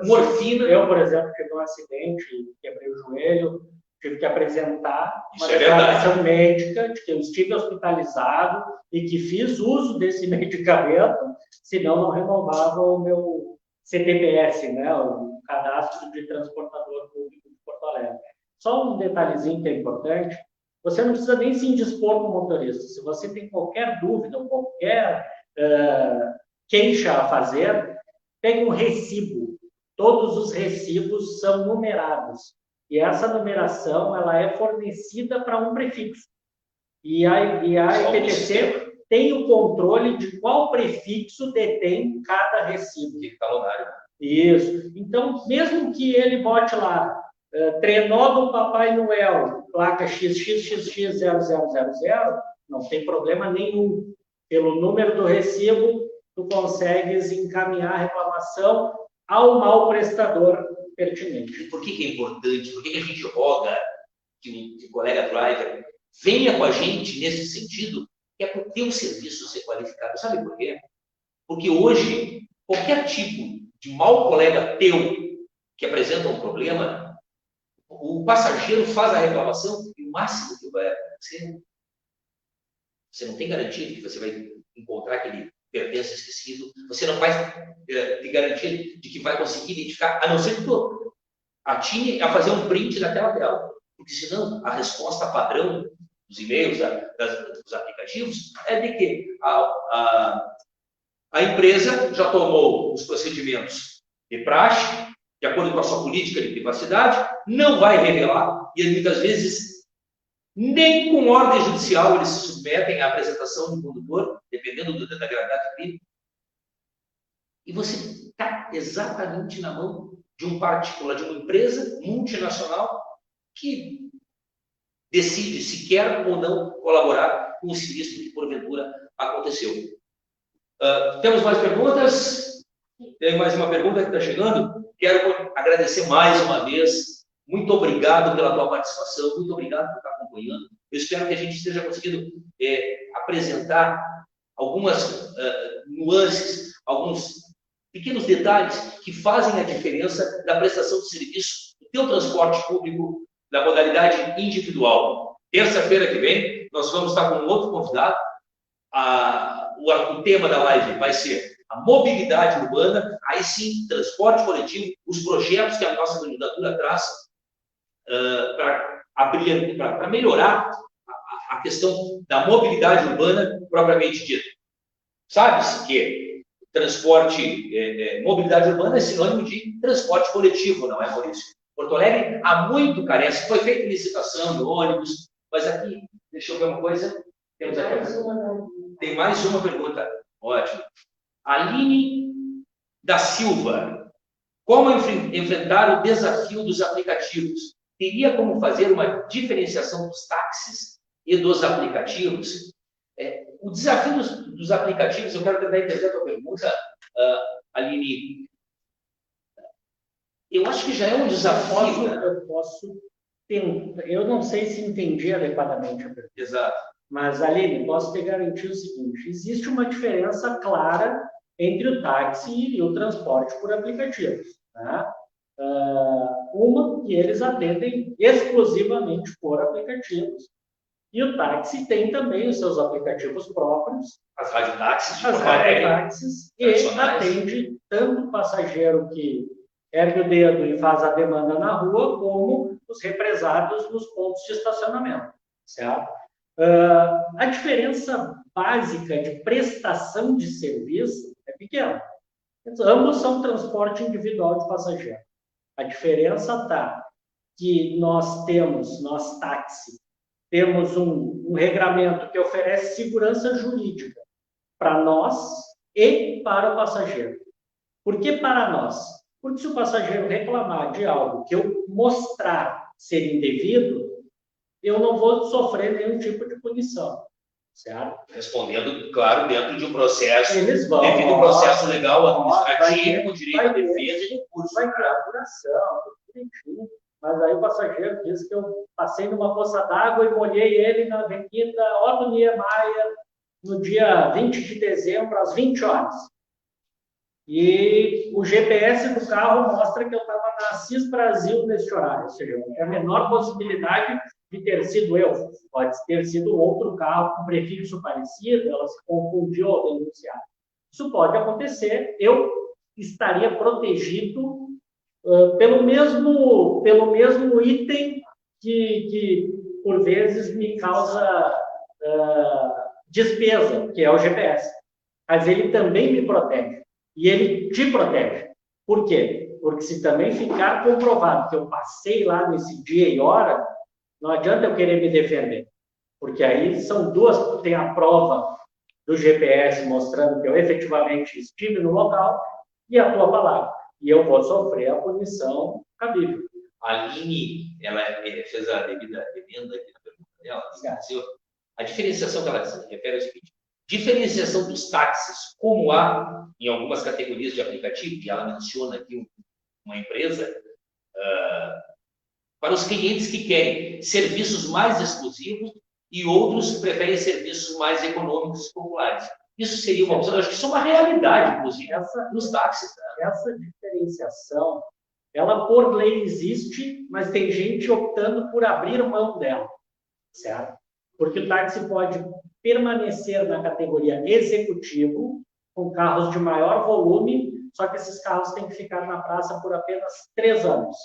Eu, por exemplo, tive um acidente, quebrei o joelho, tive que apresentar uma declaração médica de que eu estive hospitalizado e que fiz uso desse medicamento, senão não renovava o meu CTPS, né, o Cadastro de Transportador Público de Porto Alegre. Só um detalhezinho que é importante, você não precisa nem se indispor com o motorista. Se você tem qualquer dúvida, qualquer queixa a fazer, pegue um recibo. Todos os recibos são numerados. E essa numeração ela é fornecida para um prefixo. E a IPTC tem o controle de qual prefixo detém cada recibo. Talonário. Isso. Então, mesmo que ele bote lá, trenó do Papai Noel, placa XXXX0000, não tem problema nenhum. Pelo número do recibo, tu consegues encaminhar a reclamação ao mau prestador pertinente. E por que é importante? Por que a gente roga que o colega driver venha com a gente nesse sentido? É para o teu serviço ser qualificado. Sabe por quê? Porque hoje, qualquer tipo de mau colega teu que apresenta um problema, o passageiro faz a reclamação e o máximo que vai acontecer, você não tem garantia de que você vai encontrar aquele pertence esquecido, você não vai ter garantia de que vai conseguir identificar, a não ser que tu atine a fazer um print daquela tela, porque senão a resposta padrão dos e-mails, dos aplicativos, é de que a empresa já tomou os procedimentos de praxe, de acordo com a sua política de privacidade, não vai revelar, e muitas vezes Nem com ordem judicial eles se submetem à apresentação do condutor, dependendo da gravidade do crime. E você está exatamente na mão de um particular, de uma empresa multinacional que decide se quer ou não colaborar com o sinistro que porventura aconteceu. Temos mais perguntas? Tem mais uma pergunta que está chegando. Quero agradecer mais uma vez. Muito obrigado pela tua participação. Muito obrigado por estar acompanhando. Eu espero que a gente esteja conseguindo apresentar algumas nuances, alguns pequenos detalhes que fazem a diferença da prestação de serviço do teu transporte público da modalidade individual. Terça-feira que vem, nós vamos estar com um outro convidado. O tema da live vai ser a mobilidade urbana, aí sim, transporte coletivo, os projetos que a nossa candidatura traz para melhorar a questão da mobilidade urbana propriamente dita. Sabe-se que mobilidade urbana é sinônimo de transporte coletivo, não é, Maurício? Porto Alegre há muito carece, foi feita licitação de ônibus, mas aqui, deixa eu ver uma coisa, temos aqui. Tem mais uma pergunta, ótimo. Aline da Silva, como enfrentar o desafio dos aplicativos? Teria como fazer uma diferenciação dos táxis e dos aplicativos? O desafio dos aplicativos, eu quero tentar entender a tua pergunta, Aline. Eu acho que já é um desafio. Eu posso tentar. Eu não sei se entendi adequadamente a pergunta. Exato. Mas, Aline, posso te garantir o seguinte: existe uma diferença clara entre o táxi e o transporte por aplicativos. Tá? Uma que eles atendem exclusivamente por aplicativos. E o táxi tem também os seus aplicativos próprios. As radiotáxis de As radiotáxis, e atende tanto o passageiro que ergue o dedo e faz a demanda na rua, como os represados nos pontos de estacionamento. Certo? A diferença básica de prestação de serviço é pequena. Ambos são transporte individual de passageiro. A diferença está que nós táxi, temos um regramento que oferece segurança jurídica para nós e para o passageiro. Por que para nós? Porque se o passageiro reclamar de algo que eu mostrar ser indevido, eu não vou sofrer nenhum tipo de punição, certo? Respondendo, claro, dentro de um processo, devido ao processo legal, administrativo, com direito à defesa e recurso. Vai ter apuração, tudo direitinho. Mas aí o passageiro diz que eu passei numa poça d'água e molhei ele na avenida Otto Niemeyer no dia 20 de dezembro, às 20 horas. E o GPS do carro mostra que eu estava na Assis Brasil nesse horário. Ou seja, é a menor possibilidade de ter sido eu. Pode ter sido outro carro com prefixo parecido, ela se confundiu ao denunciar. Isso pode acontecer. Eu estaria protegido pelo mesmo item que por vezes me causa despesa, que é o GPS. Mas ele também me protege. E ele te protege. Por quê? Porque se também ficar comprovado que eu passei lá nesse dia e hora, não adianta eu querer me defender. Porque aí são duas, tem a prova do GPS mostrando que eu efetivamente estive no local e a tua palavra. E eu vou sofrer a punição cabível. A Aline, ela fez a devida emenda aqui na pergunta dela. A diferenciação que ela se refere é o seguinte: diferenciação dos táxis, como há em algumas categorias de aplicativo, e ela menciona aqui uma empresa, para os clientes que querem serviços mais exclusivos e outros preferem serviços mais econômicos e populares. Isso seria uma opção, eu acho que isso é uma realidade, inclusive, nos táxis. Essa diferenciação, ela por lei existe, mas tem gente optando por abrir mão dela, certo? Porque o táxi pode permanecer na categoria executivo, com carros de maior volume, só que esses carros têm que ficar na praça por apenas 3 anos.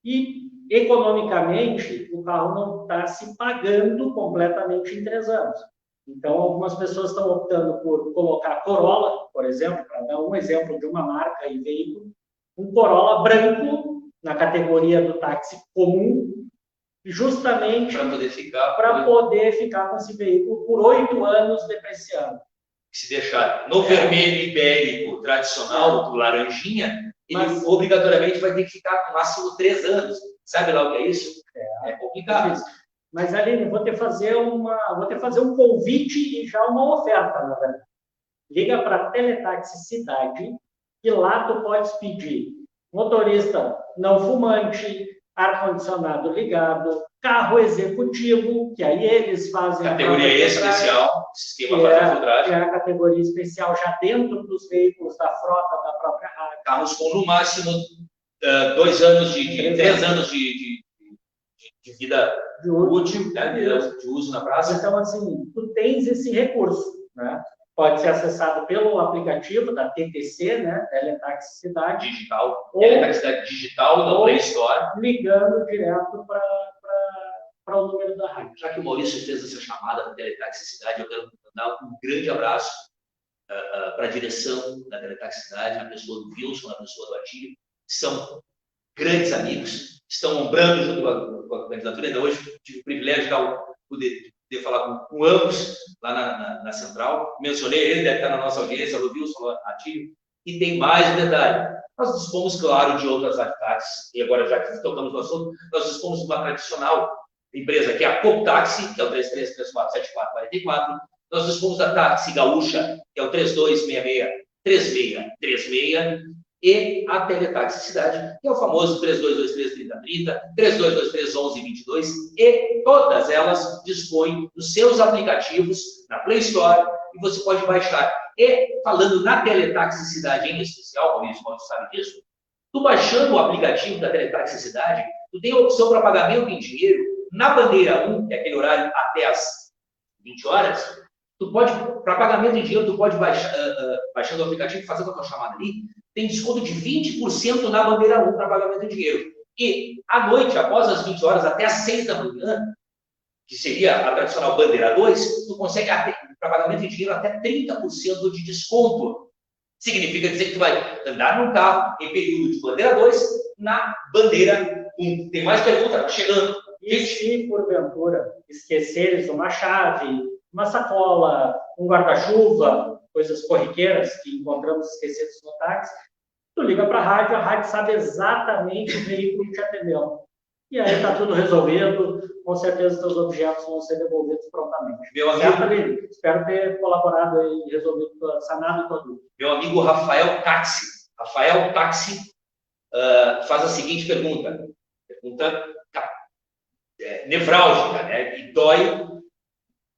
E, economicamente, o carro não está se pagando completamente em 3 anos. Então, algumas pessoas estão optando por colocar Corolla, por exemplo, para dar um exemplo de uma marca e veículo, um Corolla branco, na categoria do táxi comum, justamente para poder ficar com esse veículo por 8 anos depreciando. Se deixar no vermelho ibérico tradicional, do laranjinha, ele obrigatoriamente vai ter que ficar no máximo 3 anos. Sabe lá o que é isso? É complicado. Mas, Aline, vou te fazer um convite e já uma oferta, na verdade. Liga para a Teletaxi Cidade, e lá tu podes pedir motorista não fumante, ar-condicionado ligado, carro executivo, que aí eles fazem categoria especial, sistema para filtragem. Que é a categoria especial já dentro dos veículos da frota da própria rádio. Carros com no máximo 2 anos 3 anos de vida útil, né, de uso na praça. Então, assim, tu tens esse recurso, né? Pode ser acessado pelo aplicativo da TTC, né? Teletaxi Cidade. Digital. Teletaxi Cidade digital no Play Store. Ligando direto para o número da rádio. Já que o Maurício fez essa chamada da Teletaxi Cidade, eu quero mandar um grande abraço para a direção da Teletaxi Cidade, na pessoa do Wilson, na pessoa do Atílio, que são grandes amigos, estão ombrando junto com a candidatura. Ainda hoje tive o privilégio de falar com ambos lá na central. Mencionei ele, deve estar na nossa audiência, o Wilson, Atílio. E tem mais um detalhe. Nós dispomos, claro, de outras táxis, e agora, já que tocamos no assunto, nós dispomos de uma tradicional empresa, que é a Coptaxi, que é o 33347444. Nós dispomos da Táxi Gaúcha, que é o 3266-3636, e a Teletaxi Cidade, que é o famoso 3223-3030, 3223-1122, e todas elas dispõem dos seus aplicativos na Play Store, e você pode baixar. E falando na Teletaxi Cidade em especial, Maurício sabe disso, tu baixando o aplicativo da Teletaxi Cidade, tu tem a opção para pagamento em dinheiro na bandeira 1, que é aquele horário até as 20 horas, tu pode, para pagamento em dinheiro, tu pode baixando o aplicativo, fazendo a tua chamada ali, tem desconto de 20% na bandeira 1 para pagamento em dinheiro. E à noite, após as 20 horas, até as 6 da manhã, que seria a tradicional bandeira 2, tu consegue, para pagamento em dinheiro, até 30% de desconto. Significa dizer que tu vai andar num carro em período de bandeira 2 na bandeira 1. Tem mais pergunta? Está chegando. E se, porventura, esqueceres uma chave, uma sacola, um guarda-chuva, coisas corriqueiras que encontramos esquecidos no táxi, tu liga para a rádio sabe exatamente o veículo que te atendeu. E aí está tudo resolvido, com certeza os teus objetos vão ser devolvidos prontamente. Meu amigo, espero ter colaborado e resolvido, sanado tua dúvida. Meu amigo Rafael Taxi. Rafael Taxi faz a seguinte pergunta. Pergunta nevrálgica, né? E dói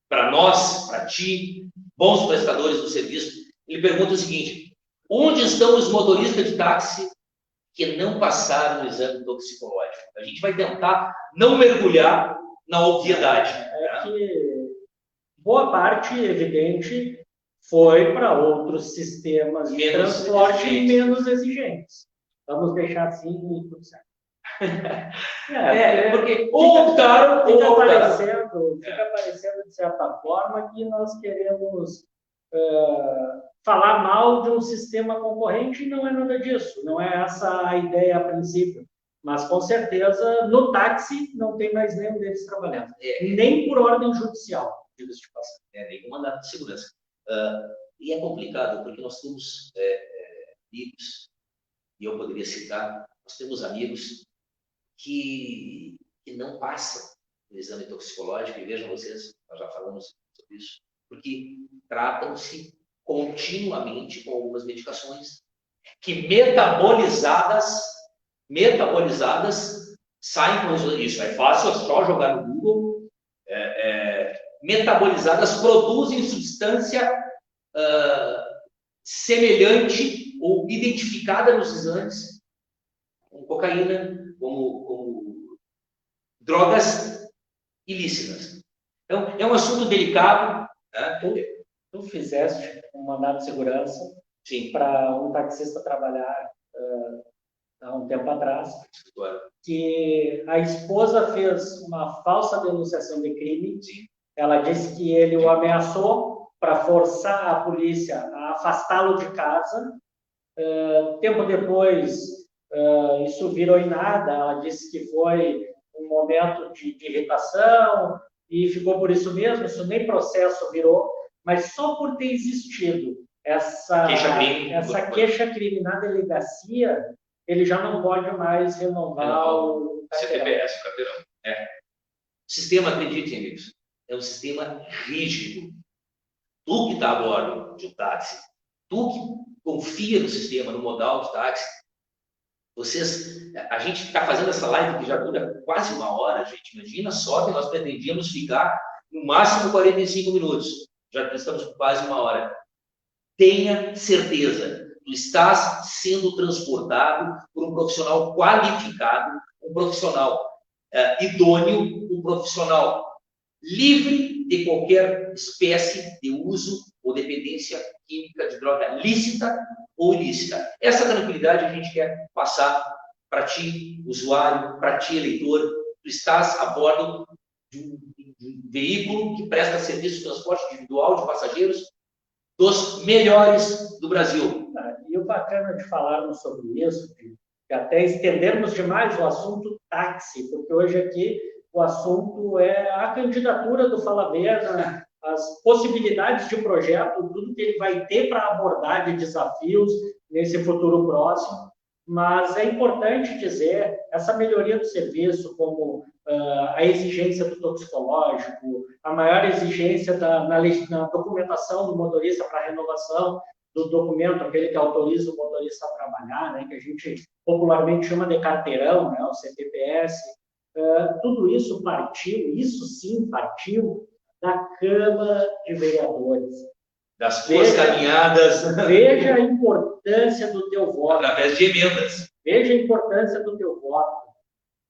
para nós, para ti, bons prestadores do serviço. Ele pergunta o seguinte: onde estão os motoristas de táxi que não passaram no exame toxicológico? A gente vai tentar não mergulhar na obviedade. Que boa parte, evidente, foi para outros sistemas de transporte menos exigentes. Vamos deixar assim e tudo certo. Porque optaram. Fica parecendo, de certa forma, que nós queremos falar mal de um sistema concorrente, e não é nada disso. Não é essa a ideia a princípio. Mas, com certeza, no táxi não tem mais nenhum deles trabalhando. Nem por ordem judicial, diga-se de passagem. Nem com mandato de segurança. E é complicado, porque nós temos amigos, e eu poderia citar, nós temos amigos que não passam no exame toxicológico, e vejam vocês, nós já falamos sobre isso, porque tratam-se continuamente com algumas medicações que metabolizadas saem com isso. É fácil, é só jogar no Google. Metabolizadas produzem substância semelhante ou identificada nos exames, como cocaína, como drogas ilícitas. Então, é um assunto delicado. Né? Tu fizeste um mandado de segurança para um taxista trabalhar há um tempo atrás, que a esposa fez uma falsa denunciação de crime. Sim. Ela disse que ele o ameaçou para forçar a polícia a afastá-lo de casa. Tempo depois, isso virou em nada. Ela disse que foi um momento de irritação e ficou por isso mesmo, isso nem processo virou, mas só por ter existido essa queixa-crime na delegacia, ele já não pode mais renovar o CTPS, o carteirão. O sistema, acreditem, amigos, é um sistema rígido. Tu que está a bordo de um táxi, tu que confia no sistema, no modal de táxi, a gente está fazendo essa live que já dura quase 1 hora, gente. Imagina só que nós pretendíamos ficar no máximo 45 minutos. Já estamos com quase 1 hora. Tenha certeza, tu estás sendo transportado por um profissional qualificado, um profissional idôneo, um profissional livre de qualquer espécie de uso ou dependência química de droga lícita ou ilícita. Essa tranquilidade a gente quer passar para ti, usuário, para ti, eleitor. Tu estás a bordo de um veículo que presta serviço de transporte individual de passageiros dos melhores do Brasil. E o bacana de falarmos sobre isso, que até estendermos demais o assunto táxi, porque hoje aqui o assunto é a candidatura do Fala Verna, as possibilidades de projeto, tudo que ele vai ter para abordar de desafios nesse futuro próximo. Mas é importante dizer, essa melhoria do serviço, como a exigência do toxicológico, a maior exigência na documentação do motorista para a renovação do documento, aquele que autoriza o motorista a trabalhar, né, que a gente popularmente chama de carteirão, né, o CTPS, tudo isso partiu da Câmara de Vereadores. Das suas caminhadas. Veja a importância do teu voto. Através de emendas. Veja a importância do teu voto.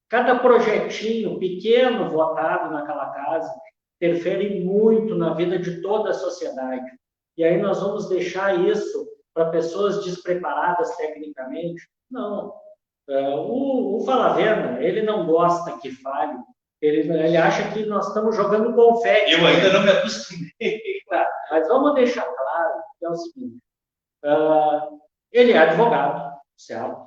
Cada projetinho pequeno votado naquela casa interfere muito na vida de toda a sociedade. E aí nós vamos deixar isso para pessoas despreparadas tecnicamente? Não. O Fala Verna, ele não gosta que fale. Ele acha que nós estamos jogando confete. Eu ainda não me acostumei. Mas vamos deixar claro que é o seguinte. Ele é advogado, certo?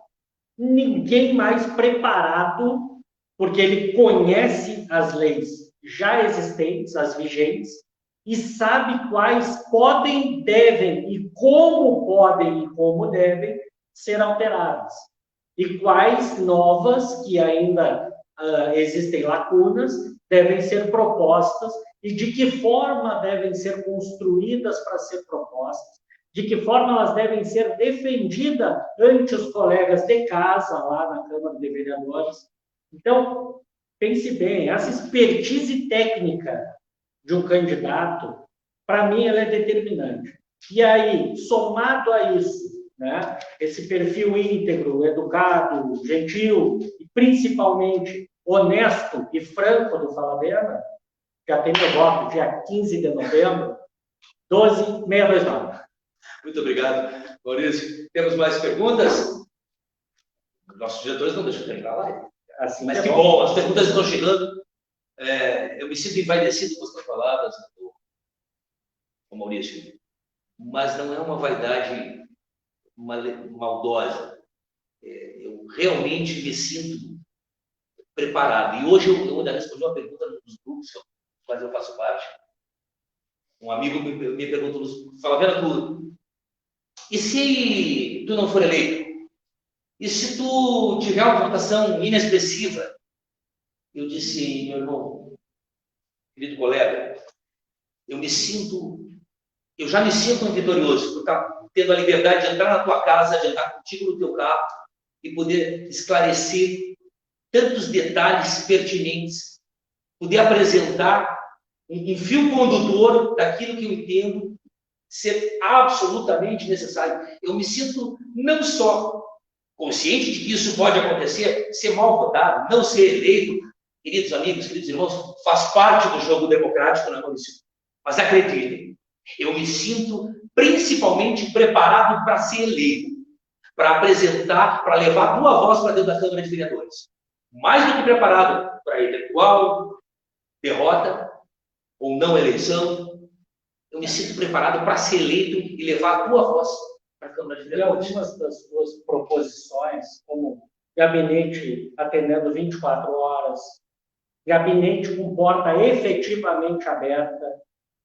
Ninguém mais preparado, porque ele conhece as leis já existentes, as vigentes, e sabe quais podem, devem e como devem ser alteradas. E quais novas, que ainda existem lacunas, devem ser propostas e de que forma devem ser construídas para ser propostas, de que forma elas devem ser defendidas ante os colegas de casa, lá na Câmara de Vereadores. Então, pense bem, essa expertise técnica de um candidato, para mim, ela é determinante. E aí, somado a isso, né, esse perfil íntegro, educado, gentil e principalmente honesto e franco do Fala Verna, já tem meu voto, dia 15 de novembro, 12629. Muito obrigado, Maurício. Temos mais perguntas? Nossos diretores não deixam terminar a live. Assim mas que bom, as perguntas estão chegando. Eu me sinto envaidecido com as tuas palavras, Maurício. Mas não é uma vaidade maldosa. Eu realmente me sinto preparado. E hoje eu ainda respondi uma pergunta nos grupos dos quais eu faço parte. Um amigo me perguntou, Fala Verna, e se tu não for eleito? E se tu tiver uma votação inexpressiva? Eu disse, meu irmão, querido colega, eu já me sinto um vitorioso por estar tendo a liberdade de entrar na tua casa, de andar contigo no teu carro e poder esclarecer tantos detalhes pertinentes, poder apresentar um fio condutor daquilo que eu entendo ser absolutamente necessário. Eu me sinto não só consciente de que isso pode acontecer, ser mal votado, não ser eleito, queridos amigos, queridos irmãos, faz parte do jogo democrático na Maurício. Mas acreditem, eu me sinto principalmente preparado para ser eleito, para apresentar, para levar a tua voz para dentro da Câmara de Vereadores. Mais do que preparado para eventual derrota ou não eleição, eu me sinto preparado para ser eleito e levar a tua voz para a Câmara de Vereadores. E algumas das suas proposições, como gabinete atendendo 24 horas, gabinete com porta efetivamente aberta,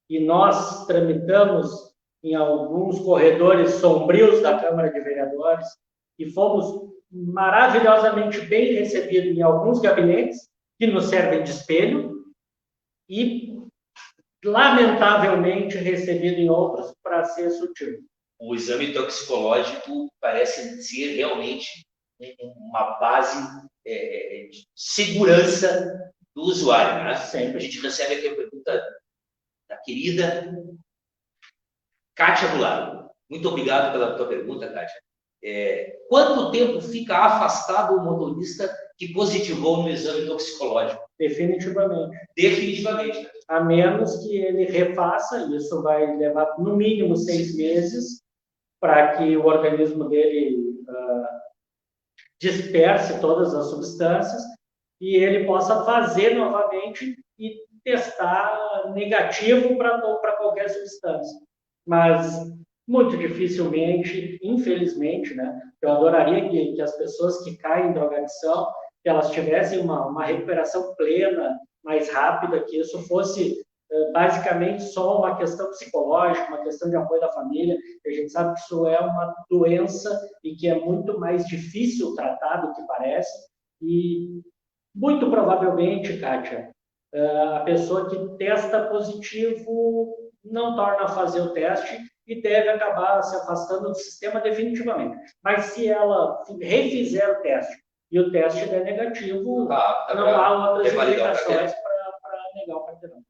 e nós tramitamos em alguns corredores sombrios da Câmara de Vereadores e fomos maravilhosamente bem recebidos em alguns gabinetes que nos servem de espelho e, lamentavelmente, recebido em outros para ser sutil. O exame toxicológico parece ser realmente uma base de segurança do usuário, né? Sempre. A gente recebe aqui a pergunta da querida Kátia Goulart. Muito obrigado pela tua pergunta, Kátia. Quanto tempo fica afastado o motorista que positivou no exame toxicológico? Definitivamente. Definitivamente. Né? A menos que ele refaça, isso vai levar no mínimo 6 meses para que o organismo dele disperse todas as substâncias e ele possa fazer novamente e testar negativo para qualquer substância. Mas muito dificilmente, infelizmente, né? Eu adoraria que as pessoas que caem em drogadição, que elas tivessem uma recuperação plena, mais rápida, que isso fosse basicamente só uma questão psicológica, uma questão de apoio da família. A gente sabe que isso é uma doença e que é muito mais difícil tratar do que parece. E muito provavelmente, Kátia, a pessoa que testa positivo não torna a fazer o teste e deve acabar se afastando do sistema definitivamente. Mas se ela refizer o teste e o teste der negativo, não há outras explicações para negar o carteirão.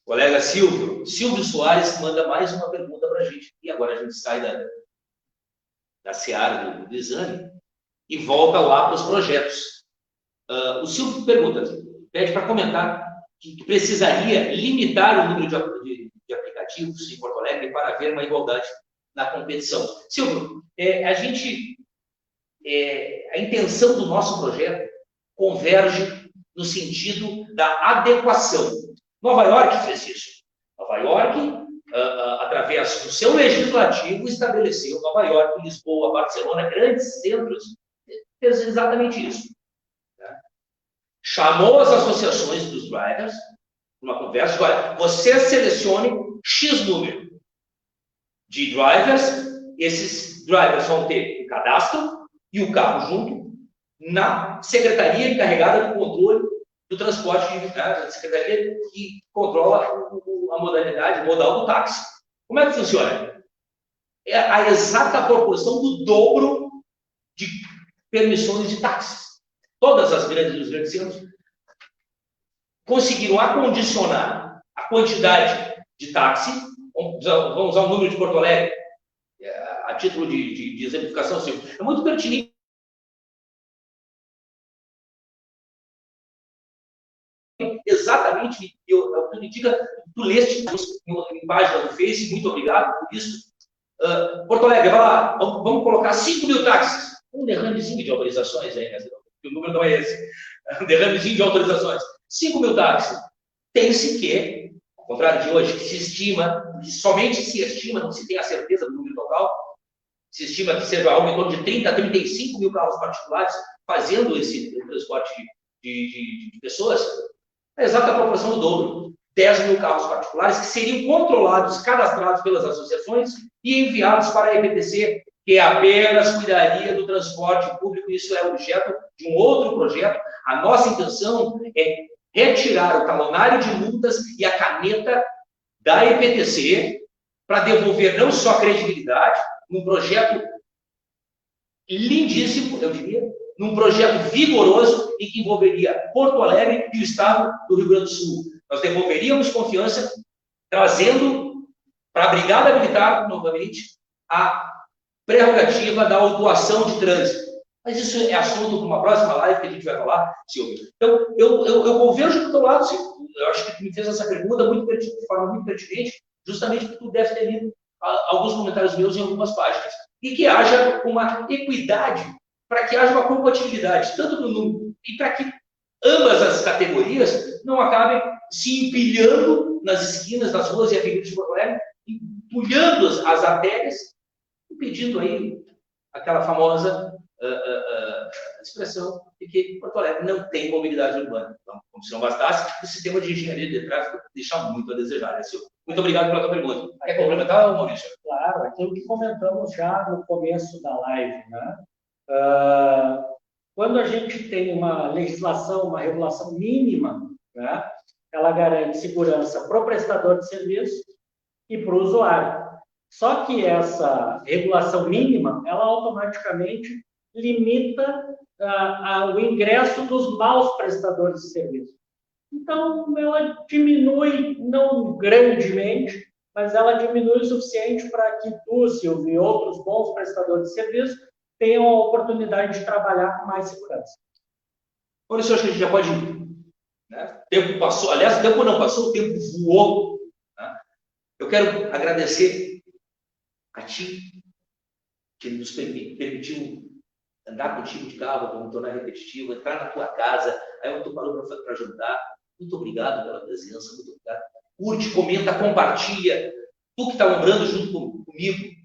Colega Silvio Soares manda mais uma pergunta para a gente. E agora a gente sai da seara do exame e volta lá para os projetos. O Silvio pede para comentar que precisaria limitar o número de aplicativos em Porto Alegre para haver uma igualdade na competição. Silvio, a intenção do nosso projeto converge no sentido da adequação. Nova York fez isso. Nova York, através do seu legislativo, estabeleceu Nova York, Lisboa, Barcelona, grandes centros, fez exatamente isso. Né? Chamou as associações dos drivers, numa conversa, olha, você selecione X número de drivers, esses drivers vão ter o cadastro e o carro junto na secretaria encarregada do controle do transporte de a secretaria que controla a modalidade, o modal do táxi. Como é que funciona? É a exata proporção do dobro de permissões de táxis. Todas os grandes centros conseguiram acondicionar a quantidade de táxi. Vamos usar o número de Porto Alegre, a título de exemplificação, Silvio. É muito pertinente. Exatamente, eu indica, tu leste em página do Face, muito obrigado por isso. Porto Alegre, vai lá, vamos colocar 5 mil táxis. Um derramezinho de autorizações aí, né? O número não é esse. Um derramezinho de autorizações. 5 mil táxis. Tem-se que, ao contrário de hoje, que se estima, somente se estima, não se tem a certeza do número total, se estima que seja algo em torno de 30 a 35 mil carros particulares fazendo esse transporte de pessoas. A exata proporção do dobro. 10 mil carros particulares que seriam controlados, cadastrados pelas associações e enviados para a EPTC, que apenas cuidaria do transporte público. Isso é objeto de um outro projeto. A nossa intenção é retirar o talonário de multas e a caneta da EPTC para devolver não só credibilidade, num projeto lindíssimo, eu diria, num projeto vigoroso e que envolveria Porto Alegre e o estado do Rio Grande do Sul. Nós devolveríamos confiança, trazendo para a Brigada Militar, novamente, a prerrogativa da autuação de trânsito. Mas isso é assunto para uma próxima live que a gente vai falar, Silvio. Então, eu converjo do teu lado, Silvio. Eu acho que tu me fez essa pergunta de forma muito pertinente, justamente porque tu deve ter lido alguns comentários meus em algumas páginas. E que haja uma equidade, para que haja uma compatibilidade, tanto no número, e para que ambas as categorias não acabem se empilhando nas esquinas das ruas e avenidas de Porto Alegre, empulhando as artérias, impedindo aí aquela famosa a expressão de que Porto Alegre não tem mobilidade urbana. Então, como se não bastasse, o sistema de engenharia de tráfego deixa muito a desejar. Muito obrigado pela tua pergunta. Quer complementar, Maurício? Claro, aquilo que comentamos já no começo da live, né? Quando a gente tem uma legislação, uma regulação mínima, né, ela garante segurança para o prestador de serviço e para o usuário. Só que essa regulação mínima, ela automaticamente limita o ingresso dos maus prestadores de serviço. Então, ela diminui, não grandemente, mas ela diminui o suficiente para que tu, Silvio, e outros bons prestadores de serviço tenham a oportunidade de trabalhar com mais segurança. Por isso, eu acho que a gente já pode ir. Né? O tempo passou, aliás, o tempo não passou, o tempo voou. Né? Eu quero agradecer a ti, que nos permitiu andar contigo de carro, como tornar repetitivo, entrar na tua casa, aí eu estou parando para ajudar. Muito obrigado pela presença, muito obrigado. Curte, comenta, compartilha. Tu que está lembrando junto comigo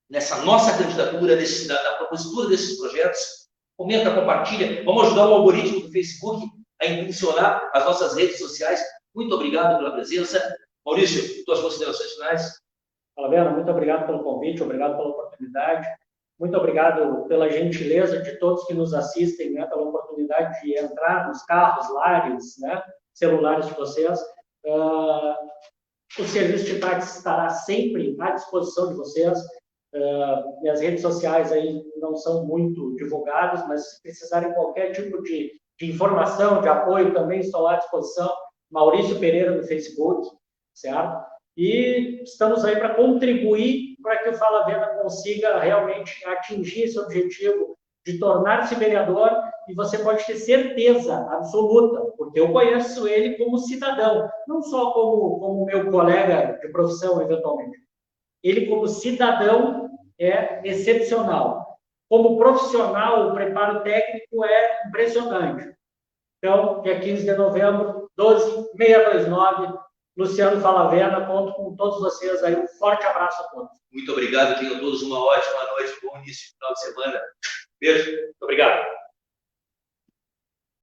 nessa nossa candidatura, na propositura desses projetos, comenta, compartilha. Vamos ajudar o algoritmo do Facebook a impulsionar as nossas redes sociais. Muito obrigado pela presença. Maurício, tuas considerações finais? Falavena, muito obrigado pelo convite, obrigado pela oportunidade. Muito obrigado pela gentileza de todos que nos assistem, né, pela oportunidade de entrar nos carros, lares, né, celulares de vocês. O serviço de táxi estará sempre à disposição de vocês. Minhas redes sociais aí não são muito divulgadas, mas se precisarem qualquer tipo de informação, de apoio, também estou lá à disposição. Maurício Pereira no Facebook, certo? E estamos aí para contribuir para que o Fala Venda consiga realmente atingir esse objetivo de tornar-se vereador, e você pode ter certeza absoluta, porque eu conheço ele como cidadão, não só como meu colega de profissão, eventualmente. Ele, como cidadão, é excepcional. Como profissional, o preparo técnico é impressionante. Então, dia 15 de novembro, 12629, Luciano Falavena, conto com todos vocês aí. Um forte abraço a todos. Muito obrigado, tenham todos uma ótima noite, bom início de final de semana. Beijo, muito obrigado.